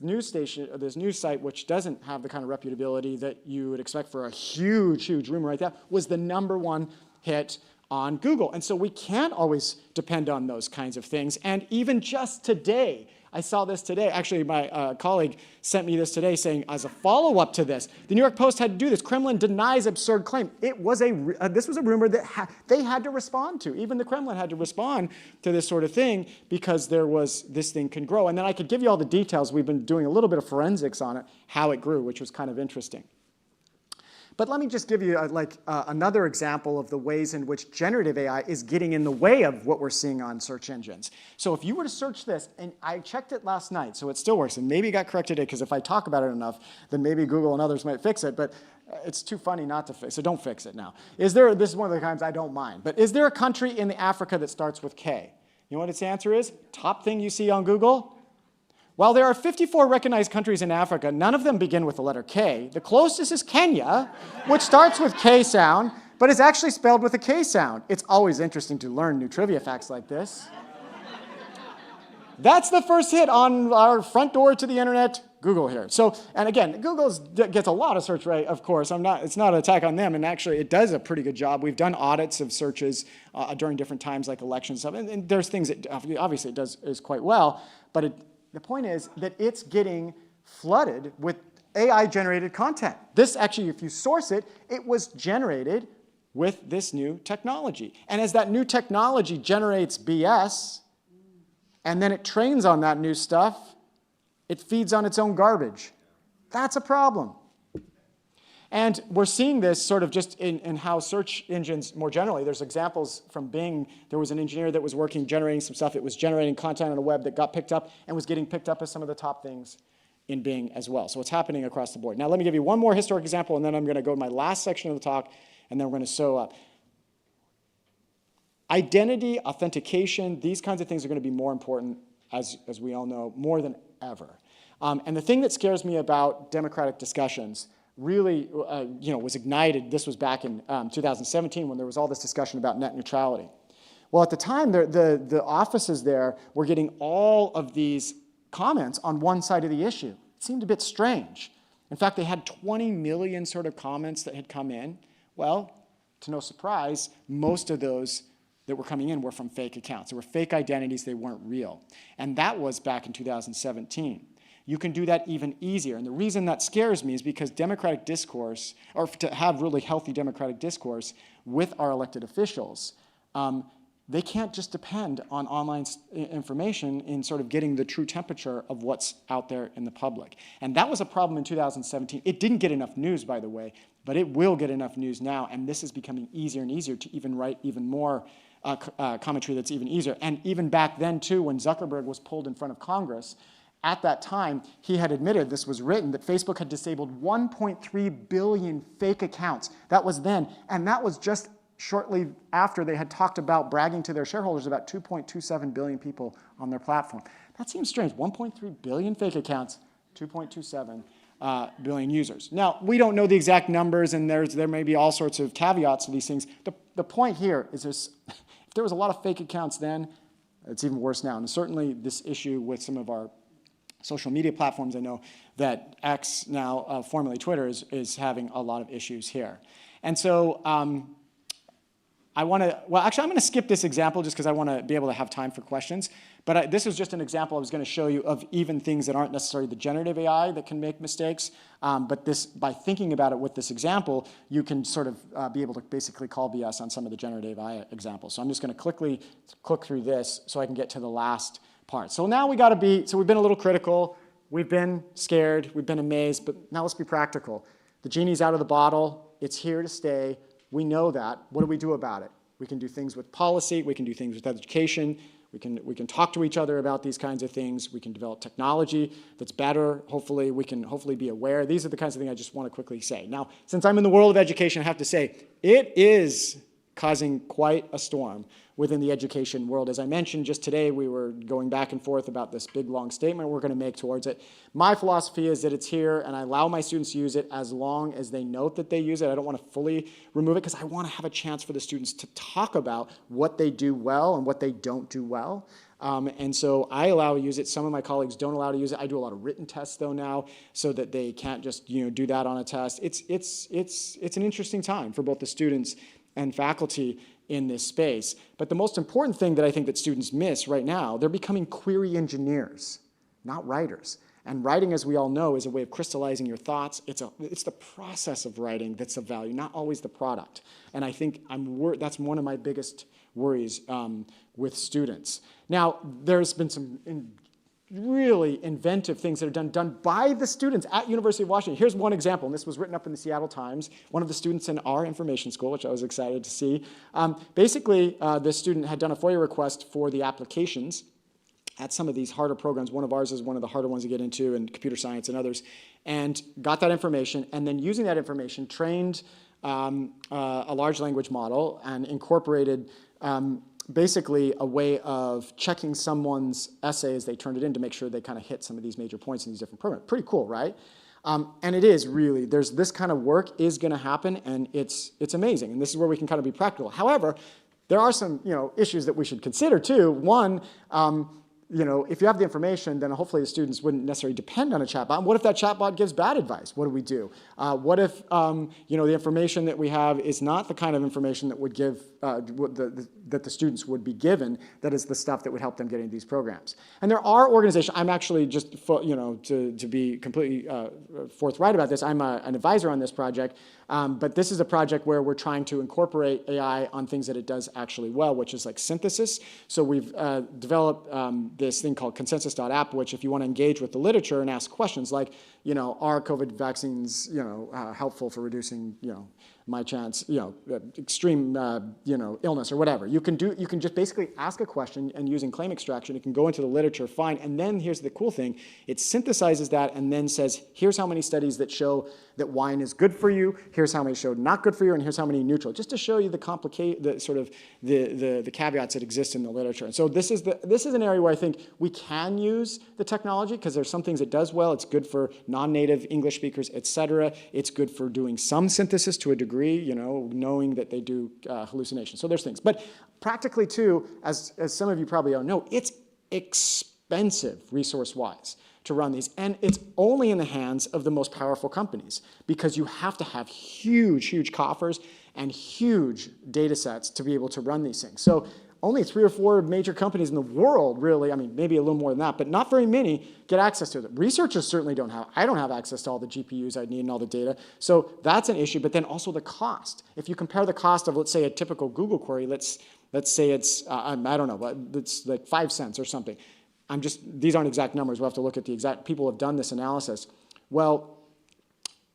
news station, or this news site, which doesn't have the kind of reputability that you would expect for a huge rumor like that, was the #1 hit on Google. And so we can't always depend on those kinds of things. And even just today, I saw this today. Actually, my colleague sent me this today saying, as a follow-up to this, the New York Post had to do this. Kremlin denies absurd claim. This was a rumor that they had to respond to. Even the Kremlin had to respond to this sort of thing because this thing can grow. And then I could give you all the details. We've been doing a little bit of forensics on it, how it grew, which was kind of interesting. But let me just give you another example of the ways in which generative AI is getting in the way of what we're seeing on search engines. So if you were to search this, and I checked it last night, so it still works, and maybe it got corrected today, because if I talk about it enough, then maybe Google and others might fix it, but it's too funny not to fix, so don't fix it now. This is one of the times I don't mind, but is there a country in Africa that starts with K? You know what its answer is? Top thing you see on Google? While there are 54 recognized countries in Africa, none of them begin with the letter K. The closest is Kenya, which starts with K sound, but is actually spelled with a K sound. It's always interesting to learn new trivia facts like this. That's the first hit on our front door to the internet, Google here. So, and again, Google gets a lot of search rate, of course. It's not an attack on them, and actually it does a pretty good job. We've done audits of searches during different times like elections and stuff, and there's things that obviously it does quite well, but the point is that it's getting flooded with AI-generated content. This actually, if you source it, it was generated with this new technology. And as that new technology generates BS, and then it trains on that new stuff, it feeds on its own garbage. That's a problem. And we're seeing this sort of just in how search engines more generally. There's examples from Bing. There was an engineer that was generating some stuff. It was generating content on the web that got picked up and was getting picked up as some of the top things in Bing as well. So it's happening across the board. Now let me give you one more historic example, and then I'm going to go to my last section of the talk, and then we're going to sew up. Identity, authentication, these kinds of things are going to be more important, as we all know, more than ever. And the thing that scares me about democratic discussions really was ignited. This was back in 2017 when there was all this discussion about net neutrality. Well, at the time, the offices there were getting all of these comments on one side of the issue. It seemed a bit strange. In fact, they had 20 million sort of comments that had come in. Well, to no surprise, most of those that were coming in were from fake accounts. They were fake identities. They weren't real. And that was back in 2017. You can do that even easier. And the reason that scares me is because democratic discourse, or to have really healthy democratic discourse with our elected officials, they can't just depend on online information in sort of getting the true temperature of what's out there in the public. And that was a problem in 2017. It didn't get enough news, by the way, but it will get enough news now, and this is becoming easier and easier to even write even more commentary that's even easier. And even back then, too, when Zuckerberg was pulled in front of Congress, at that time, he had admitted, this was written, that Facebook had disabled 1.3 billion fake accounts. That was then, and that was just shortly after they had talked about bragging to their shareholders about 2.27 billion people on their platform. That seems strange, 1.3 billion fake accounts, 2.27 billion users. Now, we don't know the exact numbers, and there may be all sorts of caveats to these things. The point here is if there was a lot of fake accounts then, it's even worse now. And certainly this issue with some of our social media platforms, I know that X, now formerly Twitter, is having a lot of issues here. And so I'm going to skip this example just because I want to be able to have time for questions. But this is just an example I was going to show you of even things that aren't necessarily the generative AI that can make mistakes. But by thinking about it with this example, you can sort of be able to basically call BS on some of the generative AI examples. So I'm just going to quickly click through this so I can get to the last part. So now we've been a little critical, we've been scared, we've been amazed, but now let's be practical. The genie's out of the bottle, it's here to stay, we know that. What do we do about it? We can do things with policy, we can do things with education, we can talk to each other about these kinds of things, we can develop technology that's better, hopefully, we can hopefully be aware. These are the kinds of things I just want to quickly say. Now, since I'm in the world of education, I have to say, it is causing quite a storm within the education world. As I mentioned just today, we were going back and forth about this big, long statement we're going to make towards it. My philosophy is that it's here, and I allow my students to use it as long as they note that they use it. I don't want to fully remove it because I want to have a chance for the students to talk about what they do well and what they don't do well. And so I allow to use it. Some of my colleagues don't allow to use it. I do a lot of written tests, though, now, so that they can't just do that on a test. It's an interesting time for both the students and faculty in this space. But the most important thing that I think that students miss right now, they're becoming query engineers, not writers. And writing, as we all know, is a way of crystallizing your thoughts. It's the process of writing that's of value, not always the product. And I think that's one of my biggest worries with students. Now, there's been some really inventive things that are done by the students at University of Washington. Here's one example, and this was written up in the Seattle Times. One of the students in our information school, which I was excited to see. Basically, this student had done a FOIA request for the applications at some of these harder programs. One of ours is one of the harder ones to get into, in computer science and others, and got that information, and then using that information, trained a large language model and incorporated basically a way of checking someone's essay as they turned it in to make sure they kind of hit some of these major points in these different programs. Pretty cool, right? And it is really, there's this kind of work is going to happen, and it's amazing. And this is where we can kind of be practical. However, there are some issues that we should consider too. One, if you have the information, then hopefully the students wouldn't necessarily depend on a chatbot. What if that chatbot gives bad advice? What do we do? What if the information that we have is not the kind of information that would give that the students would be given? That is the stuff that would help them get into these programs. And there are organizations. I'm actually just to be completely forthright about this. I'm an advisor on this project. But this is a project where we're trying to incorporate AI on things that it does actually well, which is like synthesis. So we've developed this thing called consensus.app, which if you want to engage with the literature and ask questions like, are COVID vaccines, helpful for reducing, my chance, extreme, illness or whatever. You can just basically ask a question, and using claim extraction, it can go into the literature, find, and then here's the cool thing, it synthesizes that and then says, here's how many studies that show that wine is good for you, here's how many showed not good for you, and here's how many neutral, just to show you the caveats that exist in the literature. And so this is an area where I think we can use the technology, because there's some things it does well. It's good for non-native English speakers, et cetera. It's good for doing some synthesis to a degree, knowing that they do hallucinations. So there's things. But practically, too, as some of you probably all know, it's expensive resource-wise to run these. And it's only in the hands of the most powerful companies, because you have to have huge, huge coffers and huge data sets to be able to run these things. So only 3 or 4 major companies in the world, really, I mean, maybe a little more than that, but not very many get access to it. Researchers certainly don't have. I don't have access to all the GPUs I need and all the data. So that's an issue, but then also the cost. If you compare the cost of, let's say, a typical Google query, let's say it's, I don't know, but it's like 5 cents or something. These aren't exact numbers. We'll have to look at the exact, people have done this analysis. Well,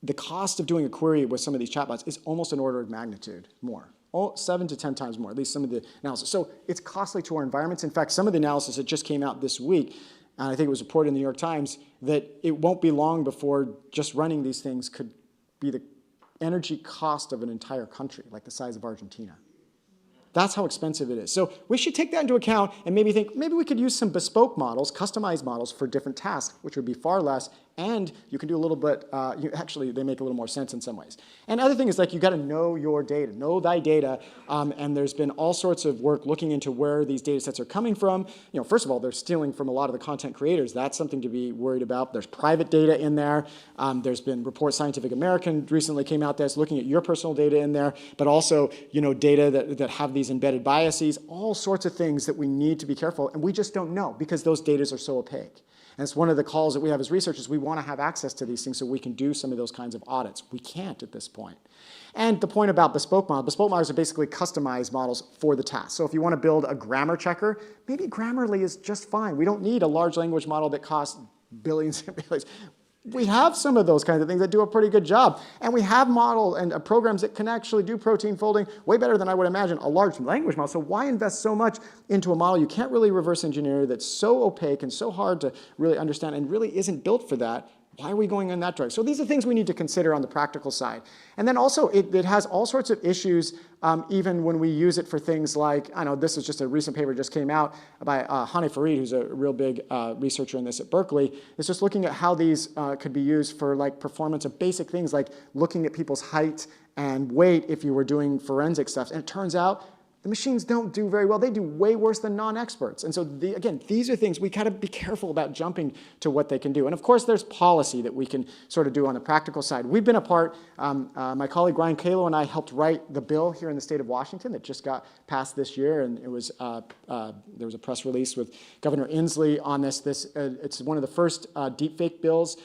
the cost of doing a query with some of these chatbots is almost an order of magnitude more. 7 to 10 times more, at least some of the analysis. So it's costly to our environments. In fact, some of the analysis that just came out this week, and I think it was reported in the New York Times, that it won't be long before just running these things could be the energy cost of an entire country, like the size of Argentina. That's how expensive it is. So we should take that into account and maybe think, maybe we could use some bespoke models, customized models for different tasks, which would be far less, and you can do a little bit, actually, they make a little more sense in some ways. And other thing is, like, you got to know your data, know thy data, and there's been all sorts of work looking into where these data sets are coming from. You know, first of all, they're stealing from a lot of the content creators. That's something to be worried about. There's private data in there. There's been Report Scientific American recently came out that's looking at your personal data in there, but also, you know, data that have these embedded biases, all sorts of things that we need to be careful, and we just don't know because those data are so opaque. And it's one of the calls that we have as researchers. We want to have access to these things so we can do some of those kinds of audits. We can't at this point. And the point about bespoke models are basically customized models for the task. So if you want to build a grammar checker, maybe Grammarly is just fine. We don't need a large language model that costs billions and billions. We have some of those kinds of things that do a pretty good job. And we have model and programs that can actually do protein folding way better than I would imagine a large language model. So why invest so much into a model you can't really reverse engineer, that's so opaque and so hard to really understand and really isn't built for that? Why are we going in that direction? So these are things we need to consider on the practical side. And then also, it has all sorts of issues, even when we use it for things like, I know this is just a recent paper just came out by Hane Farid, who's a real big researcher in this at Berkeley. It's just looking at how these could be used for like performance of basic things like looking at people's height and weight if you were doing forensic stuff. And it turns out the machines don't do very well. They do way worse than non-experts. And so, again, these are things we got to be careful about jumping to what they can do. And of course, there's policy that we can sort of do on the practical side. We've been a part, my colleague Ryan Kalo and I helped write the bill here in the state of Washington that just got passed this year. And it was, there was a press release with Governor Inslee on this. It's one of the first deepfake bills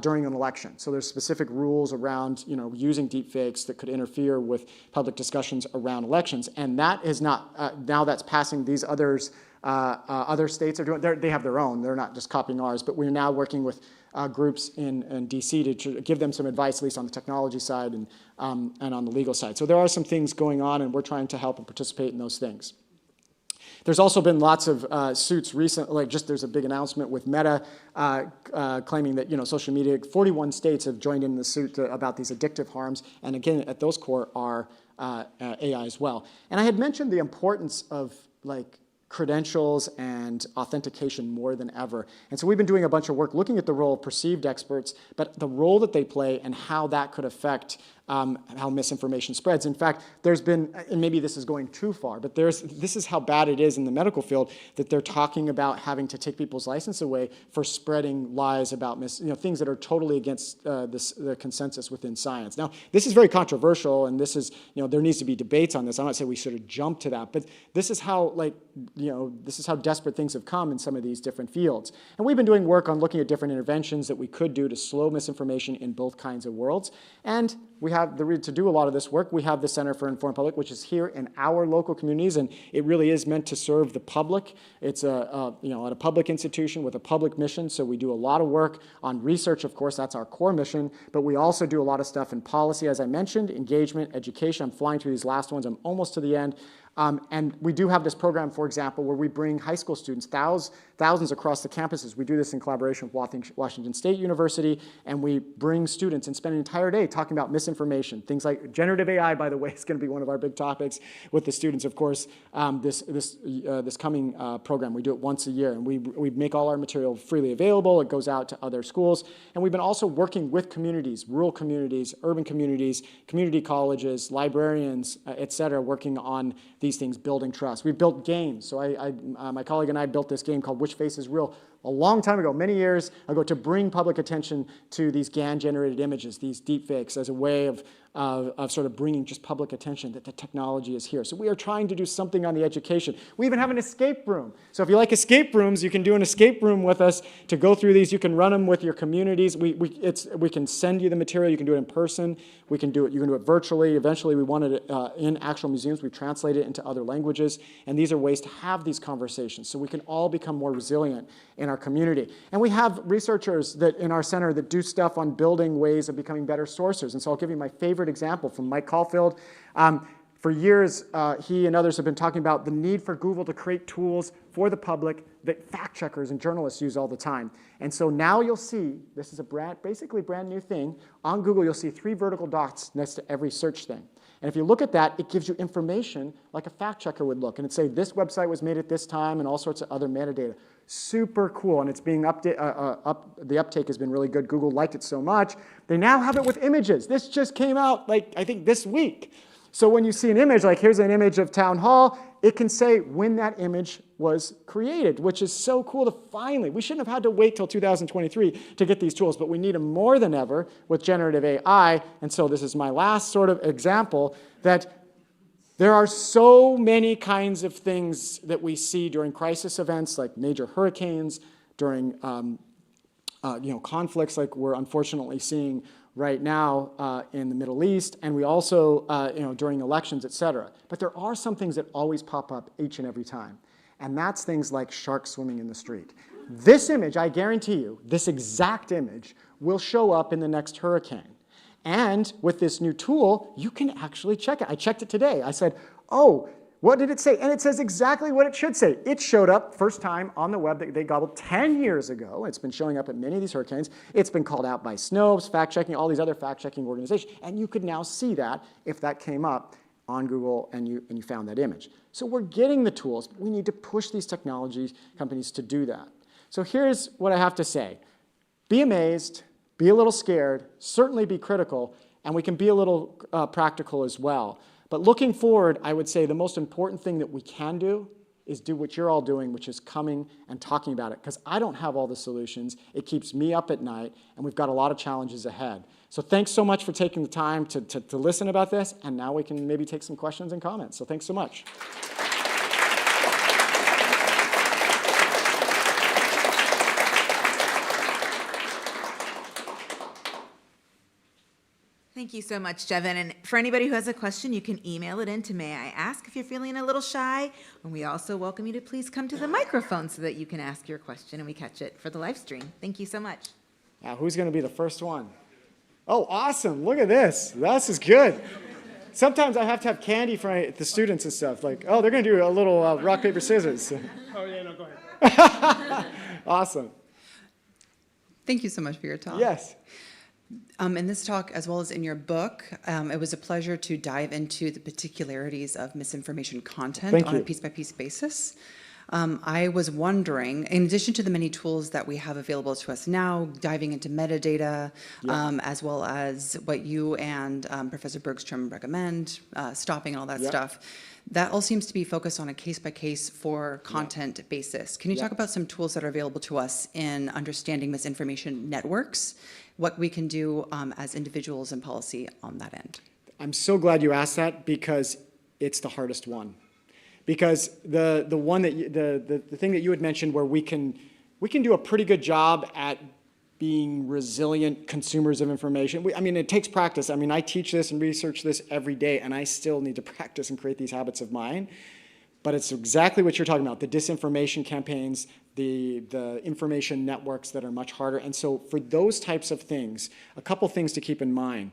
during an election. So there's specific rules around, you know, using deepfakes that could interfere with public discussions around elections. And that is not, now that's passing. These other states are doing, they have their own. They're not just copying ours, but we're now working with groups in DC to give them some advice, at least on the technology side and on the legal side. So there are some things going on, and we're trying to help and participate in those things. There's also been lots of suits recently, like just there's a big announcement with Meta claiming that, you know, social media, 41 states have joined in the suit about these addictive harms. And again, at those core are AI as well. And I had mentioned the importance of like credentials and authentication more than ever. And so we've been doing a bunch of work looking at the role of perceived experts, but the role that they play and how that could affect how misinformation spreads. In fact, there's been, and maybe this is going too far, but this is how bad it is in the medical field, that they're talking about having to take people's license away for spreading lies about things that are totally against the consensus within science. Now, this is very controversial, and this is, there needs to be debates on this. I'm not saying we should have jumped to that, but this is how, this is how desperate things have come in some of these different fields. And we've been doing work on looking at different interventions that we could do to slow misinformation in both kinds of worlds. And we have, to do a lot of this work, we have the Center for Informed Public, which is here in our local communities, and it really is meant to serve the public. It's at a public institution with a public mission, so we do a lot of work on research, of course, that's our core mission, but we also do a lot of stuff in policy, as I mentioned, engagement, education. I'm flying through these last ones, I'm almost to the end. And we do have this program, for example, where we bring high school students, thousands across the campuses. We do this in collaboration with Washington State University, and we bring students and spend an entire day talking about misinformation. Things like generative AI, by the way, is going to be one of our big topics with the students, of course, this coming program. We do it once a year, and we make all our material freely available. It goes out to other schools. And we've been also working with communities, rural communities, urban communities, community colleges, librarians, et cetera, working on these things, building trust. We've built games. So my colleague and I built this game called Which Face is Real, a long time ago, many years ago, to bring public attention to these GAN-generated images, these deepfakes, as a way of sort of bringing just public attention that the technology is here. So we are trying to do something on the education. We even have an escape room. So if you like escape rooms, you can do an escape room with us to go through these. You can run them with your communities. We can send you the material. You can do it in person. You can do it virtually. Eventually, we wanted it in actual museums. We translate it into other languages. And these are ways to have these conversations so we can all become more resilient in our community. And we have researchers that in our center that do stuff on building ways of becoming better sourcers. And so I'll give you my favorite example from Mike Caulfield. For years, he and others have been talking about the need for Google to create tools for the public that fact checkers and journalists use all the time. And so now you'll see, this is a basically brand new thing. On Google, you'll see 3 vertical dots next to every search thing. And if you look at that, it gives you information like a fact checker would look. And it'd say, this website was made at this time, and all sorts of other metadata. Super cool, and it's being the uptake has been really good. Google liked it so much. They now have it with images. This just came out, like, I think this week. So when you see an image, like here's an image of Town Hall, it can say when that image was created, which is so cool to finally, we shouldn't have had to wait till 2023 to get these tools, but we need them more than ever with generative AI. And so this is my last sort of example that there are so many kinds of things that we see during crisis events, like major hurricanes, during conflicts like we're unfortunately seeing right now in the Middle East, and we also, during elections, et cetera. But there are some things that always pop up each and every time, and that's things like sharks swimming in the street. This image, I guarantee you, this exact image will show up in the next hurricane. And with this new tool, you can actually check it. I checked it today. I said, oh, what did it say? And it says exactly what it should say. It showed up first time on the web that they gobbled 10 years ago. It's been showing up at many of these hurricanes. It's been called out by Snopes, fact-checking, all these other fact-checking organizations. And you could now see that if that came up on Google and you found that image. So we're getting the tools, but we need to push these technology companies to do that. So here's what I have to say. Be amazed. Be a little scared, certainly be critical, and we can be a little practical as well. But looking forward, I would say the most important thing that we can do is do what you're all doing, which is coming and talking about it, because I don't have all the solutions. It keeps me up at night, and we've got a lot of challenges ahead. So thanks so much for taking the time to listen about this, and now we can maybe take some questions and comments. So thanks so much. Thank you so much, Jevin. And for anybody who has a question, you can email it in to May I Ask if you're feeling a little shy. And we also welcome you to please come to the microphone so that you can ask your question and we catch it for the live stream. Thank you so much. Now, who's going to be the first one? Oh, awesome. Look at this. This is good. Sometimes I have to have candy for the students and stuff. Like, oh, they're going to do a little rock, paper, scissors. Oh, yeah, no, go ahead. Awesome. Thank you so much for your talk. Yes. In this talk, as well as in your book, it was a pleasure to dive into the particularities of misinformation content on a piece-by-piece basis. I was wondering, in addition to the many tools that we have available to us now, diving into metadata, as well as what you and Professor Bergstrom recommend, stopping and all that stuff, that all seems to be focused on a case-by-case for content basis. Can you talk about some tools that are available to us in understanding misinformation networks, what we can do as individuals and policy on that end? I'm so glad you asked that because it's the hardest one. Because the one that the thing that you had mentioned where we can do a pretty good job at being resilient consumers of information. I mean, it takes practice. I mean, I teach this and research this every day, and I still need to practice and create these habits of mine. But it's exactly what you're talking about, the disinformation campaigns, the information networks that are much harder. And so for those types of things, a couple things to keep in mind.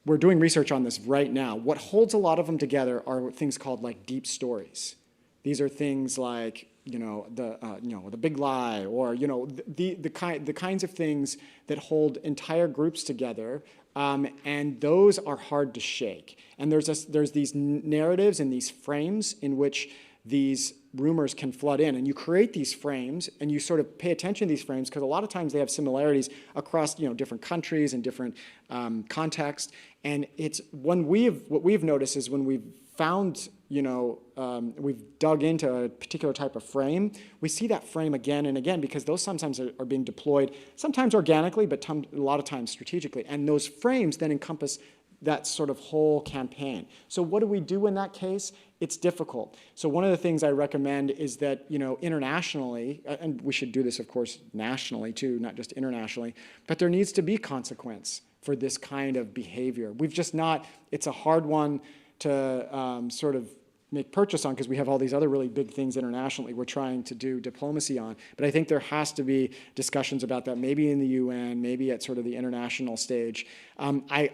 We're doing research on this right now. What holds a lot of them together are things called like deep stories. These are things like the big lie, or the kinds of things that hold entire groups together, and those are hard to shake. And there's these narratives and these frames in which these rumors can flood in, and you create these frames and you sort of pay attention to these frames because a lot of times they have similarities across different countries and different contexts. And it's what we've noticed is when we've found we've dug into a particular type of frame, we see that frame again and again because those sometimes are being deployed, sometimes organically, but a lot of times strategically. And those frames then encompass that sort of whole campaign. So what do we do in that case? It's difficult. So one of the things I recommend is that, internationally, and we should do this, of course, nationally too, not just internationally, but there needs to be consequence for this kind of behavior. We've just not, it's a hard one to sort of make purchase on because we have all these other really big things internationally we're trying to do diplomacy on. But I think there has to be discussions about that, maybe in the UN, maybe at sort of the international stage. I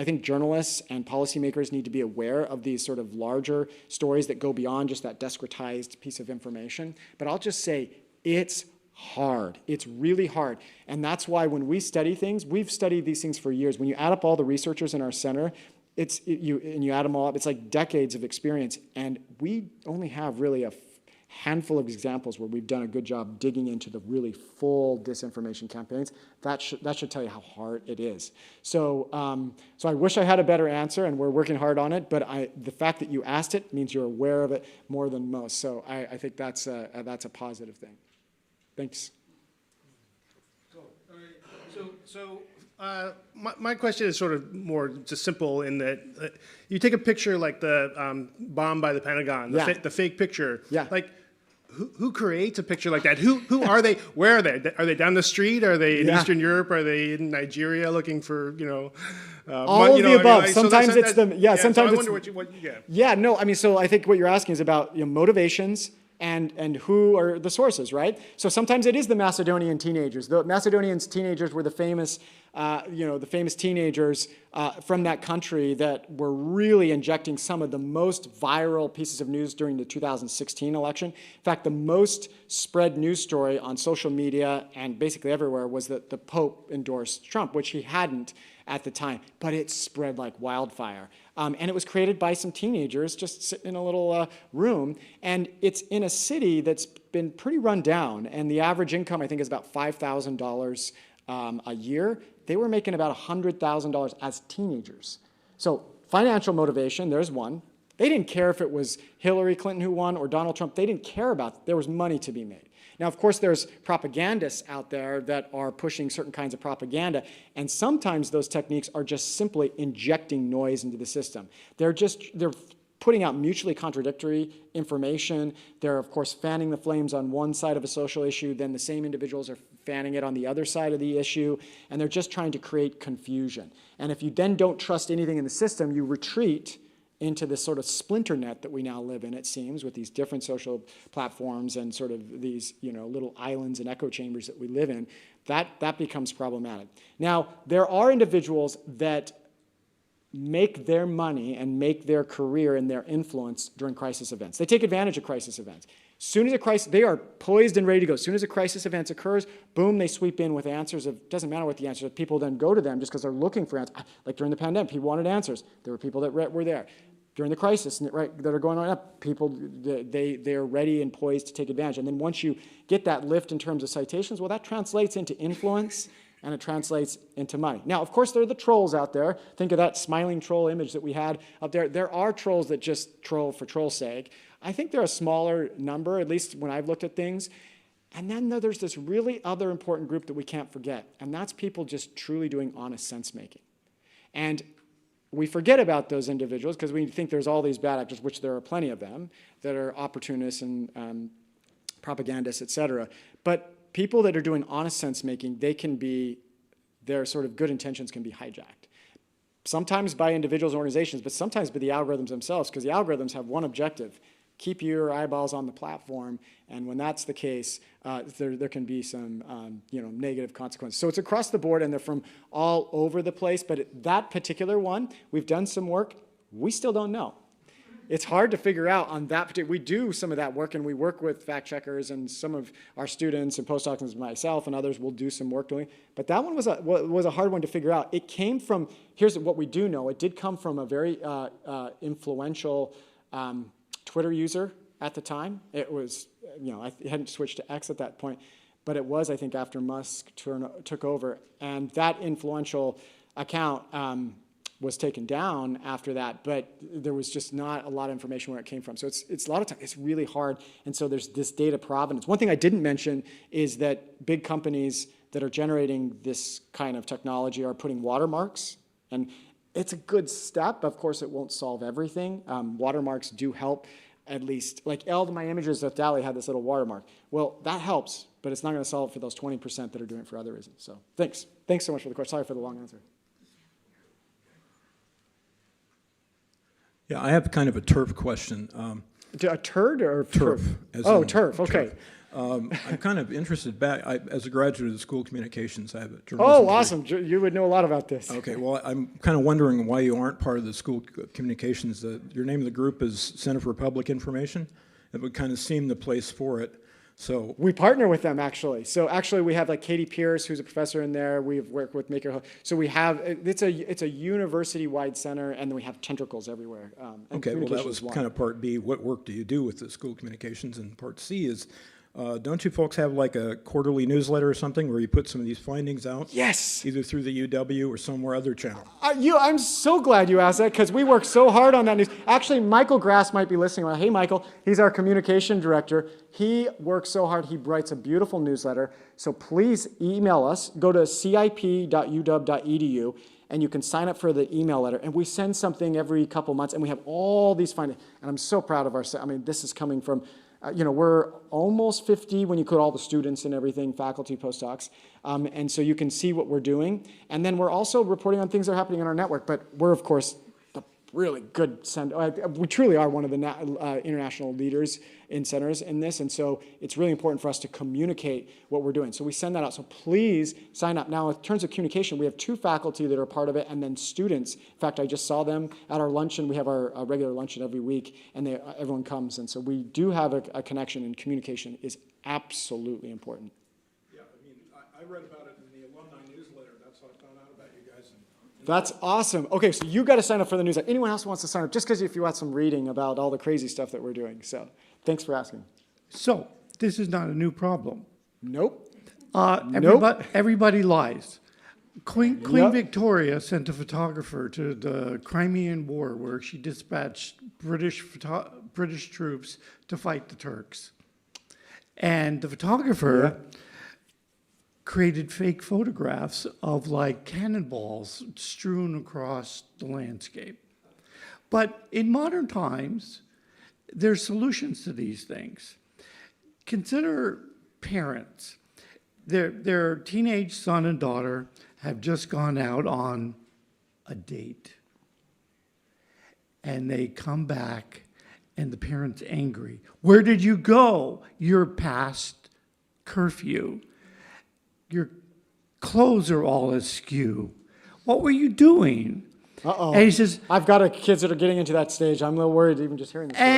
think journalists and policymakers need to be aware of these sort of larger stories that go beyond just that discretized piece of information. But I'll just say it's hard. It's really hard. And that's why when we study things, we've studied these things for years. When you add up all the researchers in our center, you add them all up, it's like decades of experience. And we only have really a handful of examples where we've done a good job digging into the really full disinformation campaigns. That should tell you how hard it is. So I wish I had a better answer, and we're working hard on it, but the fact that you asked it means you're aware of it more than most. So I think that's a positive thing. Thanks. Cool. All right. So my question is sort of more just simple in that you take a picture like the bomb by the Pentagon, the fake picture. Yeah. Like, who creates a picture like that? Who are they? Where are they? Are they down the street? Are they in Eastern Europe? Are they in Nigeria looking for all of the above? Sometimes it's the sometimes so I it's wonder what you get. Yeah. No. I mean, so I think what you're asking is about motivations. And who are the sources, right? So sometimes it is the Macedonian teenagers. The Macedonian teenagers were the famous, teenagers from that country that were really injecting some of the most viral pieces of news during the 2016 election. In fact, the most spread news story on social media and basically everywhere was that the Pope endorsed Trump, which he hadn't at the time, but it spread like wildfire. And it was created by some teenagers just sitting in a little room. And it's in a city that's been pretty run down. And the average income, I think, is about $5,000 a year. They were making about $100,000 as teenagers. So financial motivation, there's one. They didn't care if it was Hillary Clinton who won or Donald Trump. They didn't care about it. There was money to be made. Now, of course, there's propagandists out there that are pushing certain kinds of propaganda, and sometimes those techniques are just simply injecting noise into the system. They're putting out mutually contradictory information. They're, of course, fanning the flames on one side of a social issue, then the same individuals are fanning it on the other side of the issue, and they're just trying to create confusion. And if you then don't trust anything in the system, you retreat into this sort of splinter net that we now live in, it seems, with these different social platforms and sort of these little islands and echo chambers that we live in. That becomes problematic. Now, there are individuals that make their money and make their career and their influence during crisis events. They take advantage of crisis events. Soon as a crisis, they are poised and ready to go. As soon as a crisis event occurs, boom, they sweep in with answers of, doesn't matter what the answers are, people then go to them just because they're looking for answers. Like during the pandemic, people wanted answers. There were people that were there. During the crisis that are going on up, people, they are ready and poised to take advantage. And then once you get that lift in terms of citations, well, that translates into influence and it translates into money. Now, of course, there are the trolls out there. Think of that smiling troll image that we had up there. There are trolls that just troll for troll's sake. I think they're a smaller number, at least when I've looked at things. And then there's this really other important group that we can't forget, and that's people just truly doing honest sense-making. And we forget about those individuals because we think there's all these bad actors, which there are plenty of them, that are opportunists and propagandists, et cetera. But people that are doing honest sense-making, their sort of good intentions can be hijacked. Sometimes by individuals and organizations, but sometimes by the algorithms themselves, because the algorithms have one objective: keep your eyeballs on the platform, and when that's the case, there can be some negative consequences. So it's across the board, and they're from all over the place, but that particular one, we've done some work, we still don't know. It's hard to figure out on that particular, we do some of that work, and we work with fact checkers, and some of our students and postdocs and myself and others will do some work doing, but that one was a hard one to figure out. It came from, here's what we do know, it did come from a very influential Twitter user at the time. It was, I hadn't switched to X at that point, but it was, I think, after Musk took over. And that influential account was taken down after that, but there was just not a lot of information where it came from. So it's a lot of times, it's really hard. And so there's this data provenance. One thing I didn't mention is that big companies that are generating this kind of technology are putting watermarks. And it's a good step. Of course, it won't solve everything. Watermarks do help, at least. Like all of my images of DALL-E had this little watermark. Well, that helps, but it's not going to solve for those 20% that are doing it for other reasons. So thanks. Thanks so much for the question. Sorry for the long answer. Yeah, I have kind of a turf question. A turd or Turf. Oh, turf. Okay. Turf. I'm kind of interested back, as a graduate of the School of Communications, I have a journalism Oh, degree. awesome. You would know a lot about this. Okay, well, I'm kind of wondering why you aren't part of the School of Communications. Your name of the group is Center for Public Information. It would kind of seem the place for it. So We partner with them, actually. So actually, we have like Katie Pierce, who's a professor in there. We've worked with Maker. So we have, it's a university-wide center, and then we have tentacles everywhere. And okay, well, that communication was is one. kind of part B. What work do you do with the School of Communications? And part C is, don't you folks have like a quarterly newsletter or something where you put some of these findings out? Yes. Either through the UW or somewhere other channel. I'm so glad you asked that, because we work so hard on that news. Actually, Michael Grass might be listening. Hey, Michael. He's our communication director. He works so hard. He writes a beautiful newsletter. So please email us. Go to cip.uw.edu, and you can sign up for the email letter. And we send something every couple months, and we have all these findings. And I'm so proud of I mean, this is coming from, we're almost 50 when you put all the students and everything, faculty, postdocs. And so you can see what we're doing. And then we're also reporting on things that are happening in our network. But we're, of course, the really good we truly are one of the international leaders in centers in this. And so it's really important for us to communicate what we're doing. So we send that out. So please sign up. Now, in terms of communication, we have 2 faculty that are part of it, and then students. In fact, I just saw them at our luncheon. We have our regular luncheon every week, and everyone comes. And so we do have a connection, and communication is absolutely important. Yeah, I mean, I read about it in the alumni newsletter. That's how I found out about you guys. That's awesome. Okay, so you got to sign up for the newsletter. Anyone else who wants to sign up, just because if you want some reading about all the crazy stuff that we're doing. So thanks for asking. So, this is not a new problem. Nope. Everybody lies. Queen Yep. Victoria sent a photographer to the Crimean War, where she dispatched British troops to fight the Turks. And the photographer created fake photographs of like cannonballs strewn across the landscape. But in modern times, there's solutions to these things. Consider parents. Their teenage son and daughter have just gone out on a date. And they come back, and the parent's angry. Where did you go? You're past curfew. Your clothes are all askew. What were you doing? Uh-oh. And he says, I've got kids that are getting into that stage. I'm a little worried even just hearing the story.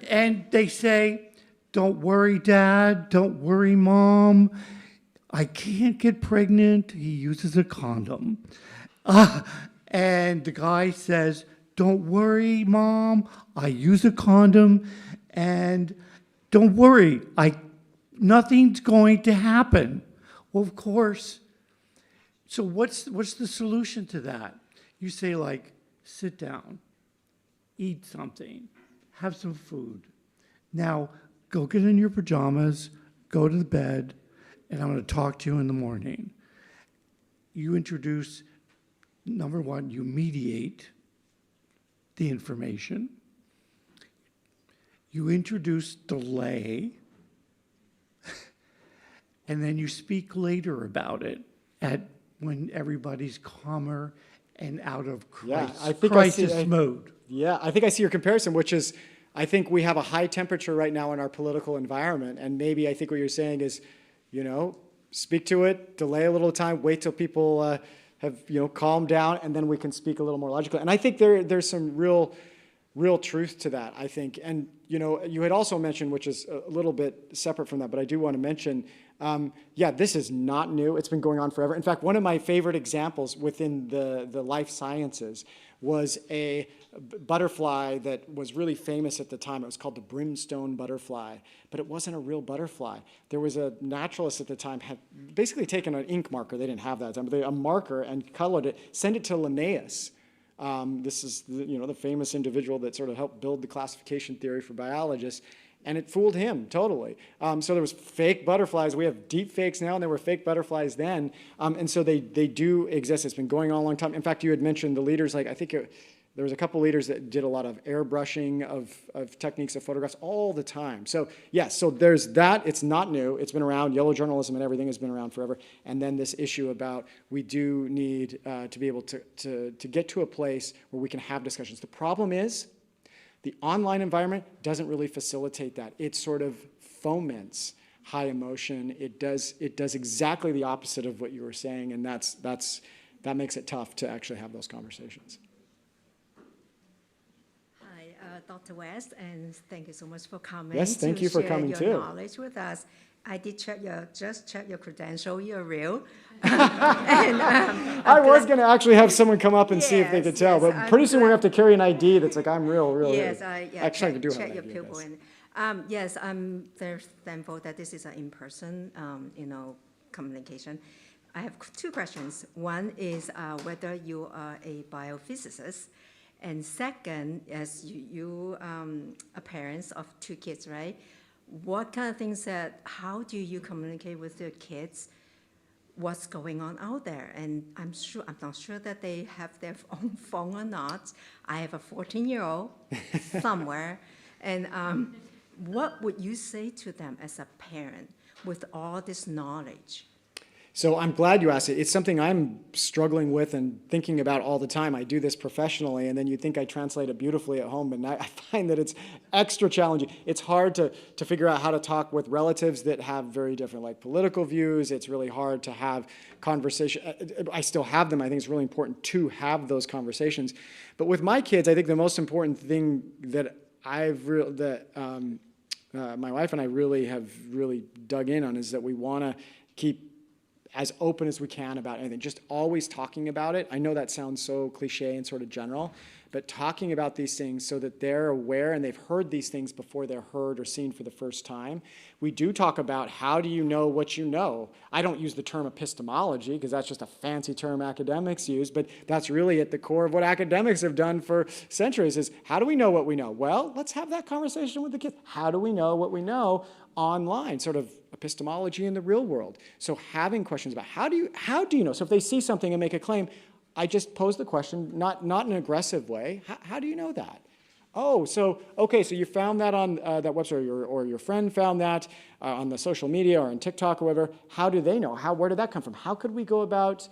and they say, don't worry, Dad. Don't worry, Mom. I can't get pregnant. He uses a condom. And the guy says, don't worry, Mom. I use a condom. And don't worry, nothing's going to happen. Well, of course. So what's the solution to that? You say, like, sit down, eat something, have some food. Now, go get in your pajamas, go to the bed, and I'm going to talk to you in the morning. You introduce, number one, you mediate the information. You introduce delay. And then you speak later about it when everybody's calmer and out of crisis mode. Yeah, I think I see your comparison, which is, I think we have a high temperature right now in our political environment, and maybe I think what you're saying is, speak to it, delay a little time, wait till people have calmed down, and then we can speak a little more logically. And I think there's some real truth to that, I think. And you had also mentioned, which is a little bit separate from that, but I do want to mention, this is not new. It's been going on forever. In fact, one of my favorite examples within the life sciences was a butterfly that was really famous at the time. It was called the brimstone butterfly, but it wasn't a real butterfly. There was a naturalist at the time had basically taken an ink marker. They didn't have that at the time, but a marker and colored it, sent it to Linnaeus This is the famous individual that sort of helped build the classification theory for biologists. And it fooled him totally. So there was fake butterflies. We have deep fakes now, and there were fake butterflies then. And so they do exist. It's been going on a long time. In fact, you had mentioned the leaders, like I think there was a couple leaders that did a lot of airbrushing of techniques of photographs all the time. So yes, so there's that. It's not new. It's been around. Yellow journalism and everything has been around forever. And then this issue about we do need to be able to get to a place where we can have discussions. The problem is, the online environment doesn't really facilitate that. It sort of foments high emotion. It does exactly the opposite of what you were saying, and that makes it tough to actually have those conversations. Hi, Dr. West, and thank you so much for coming. Yes, thank you for coming share your too. knowledge with us. I did check your credential. You're real. I was going to actually have someone come up and see if they could tell, but pretty soon we're going to have to carry an ID that's like, I'm real. Yes, Actually, I do have check an your ID, pupil. Yes, I'm very thankful that this is an in-person, communication. I have two questions. One is whether you are a biophysicist, and second, as you are parents of two kids, right? What kind of things how do you communicate with your kids what's going on out there? And I'm not sure that they have their own phone or not. I have a 14-year-old somewhere. And what would you say to them as a parent with all this knowledge? So I'm glad you asked it. It's something I'm struggling with and thinking about all the time. I do this professionally, and then you think I translate it beautifully at home, but I find that it's extra challenging. It's hard to figure out how to talk with relatives that have very different political views. It's really hard to have conversation. I still have them. I think it's really important to have those conversations. But with my kids, I think the most important thing that my wife and I really have dug in on is that we want to keep as open as we can about anything, just always talking about it. I know that sounds so cliche and sort of general, but talking about these things so that they're aware and they've heard these things before they're heard or seen for the first time. We do talk about how do you know what you know. I don't use the term epistemology because that's just a fancy term academics use, but that's really at the core of what academics have done for centuries is how do we know what we know? Well, let's have that conversation with the kids. How do we know what we know online? Sort of epistemology in the real world. So having questions about how do you know? So if they see something and make a claim, I just pose the question, not in an aggressive way. How do you know that? Oh, so you found that on that website, or your friend found that on the social media or on TikTok or whatever. How do they know? Where did that come from? How could we go about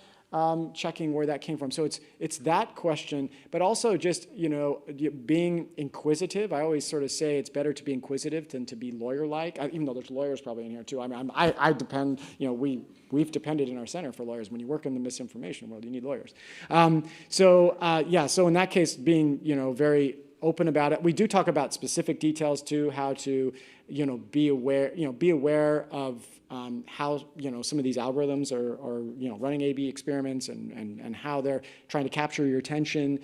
checking where that came from? So it's that question, but also just being inquisitive. I always sort of say it's better to be inquisitive than to be lawyer-like. Even though there's lawyers probably in here too. I mean, I depend. We've depended in our center for lawyers. When you work in the misinformation world, you need lawyers. So in that case, being very open about it. We do talk about specific details too, how to be aware of how some of these algorithms are running A/B experiments and how they're trying to capture your attention,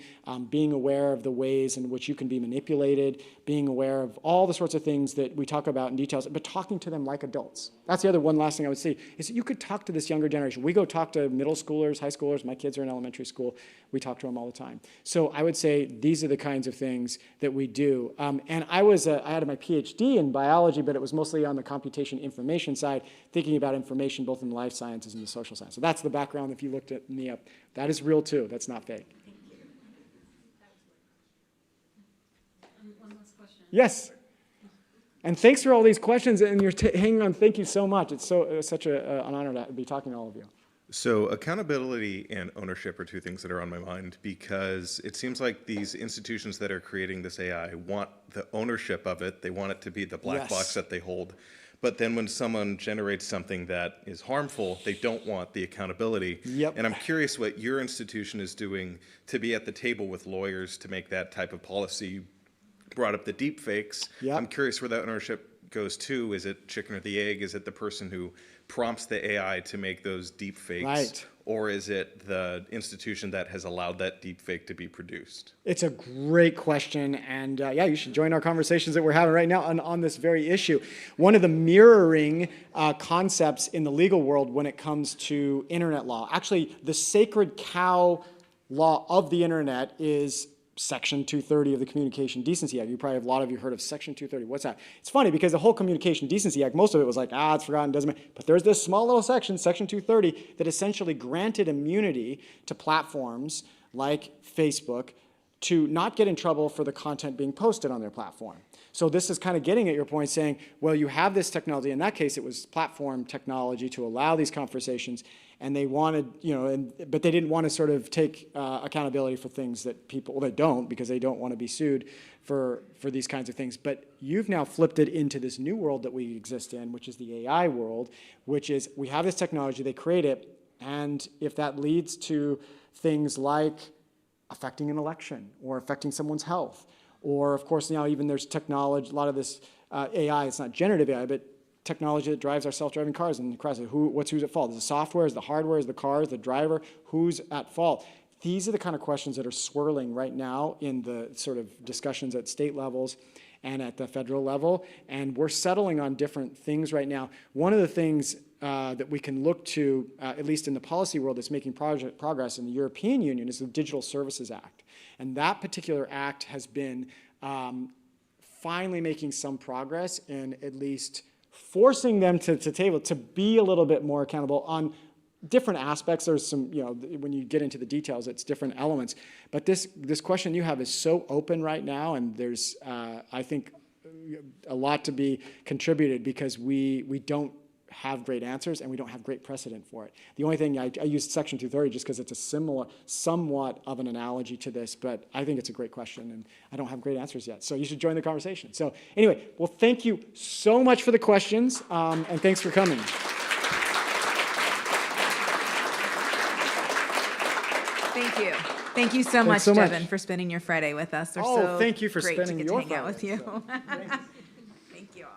being aware of the ways in which you can be manipulated, being aware of all the sorts of things that we talk about in details, but talking to them like adults. That's the other one last thing I would say is that you could talk to this younger generation. We go talk to middle schoolers, high schoolers. My kids are in elementary school. We talk to them all the time. So I would say these are the kinds of things that we do. And I had my PhD in biology, but it was mostly on the computation information side, thinking about information both in the life sciences and the social sciences. So that's the background if you looked at me up. That is real too. That's not fake. One last question. Yes. And thanks for all these questions, and you're hanging on. Thank you so much. It's such an honor to be talking to all of you. So accountability and ownership are two things that are on my mind because it seems like these institutions that are creating this AI want the ownership of it. They want it to be the black box that they hold. But then when someone generates something that is harmful, they don't want the accountability. Yep. And I'm curious what your institution is doing to be at the table with lawyers to make that type of policy. You brought up the deep fakes. Yep. I'm curious where that ownership goes to. Is it chicken or the egg? Is it the person who prompts the AI to make those deep fakes? Right. Or is it the institution that has allowed that deep fake to be produced? It's a great question, and you should join our conversations that we're having right now on this very issue. One of the mirroring concepts in the legal world when it comes to internet law, actually the sacred cow law of the internet is Section 230 of the Communication Decency Act. A lot of you heard of Section 230. What's that? It's funny because the whole Communication Decency Act, most of it was like, it's forgotten, doesn't matter. But there's this small little section, Section 230, that essentially granted immunity to platforms like Facebook to not get in trouble for the content being posted on their platform. So this is kind of getting at your point, saying, well, you have this technology. In that case, it was platform technology to allow these conversations, and they wanted, but they didn't want to sort of take accountability for things that people, well, they don't, because they don't want to be sued for these kinds of things. But you've now flipped it into this new world that we exist in, which is the AI world, which is we have this technology, they create it, and if that leads to things like affecting an election or affecting someone's health, or of course now even there's technology, a lot of this AI, it's not generative AI, but technology that drives our self-driving cars and crashes. Who's at fault? Is it the software? Is it the hardware? Is it the cars? The driver? Who's at fault? These are the kind of questions that are swirling right now in the sort of discussions at state levels and at the federal level, and we're settling on different things right now. One of the things that we can look to, at least in the policy world, that's making progress in the European Union is the Digital Services Act. And that particular act has been finally making some progress in at least forcing them to be a little bit more accountable on different aspects. There's some, when you get into the details, it's different elements. But this question you have is so open right now, and there's, I think, a lot to be contributed because we don't have great answers and we don't have great precedent for it. The only thing, I used Section 230 just because it's a somewhat of an analogy to this, but I think it's a great question and I don't have great answers yet. So you should join the conversation. So anyway, well, thank you so much for the questions and thanks for coming. Thank you. Thank you so much, Jevin, for spending your Friday with us. We're so thank you for great spending to get your to hang out Friday. with you. Thank you all.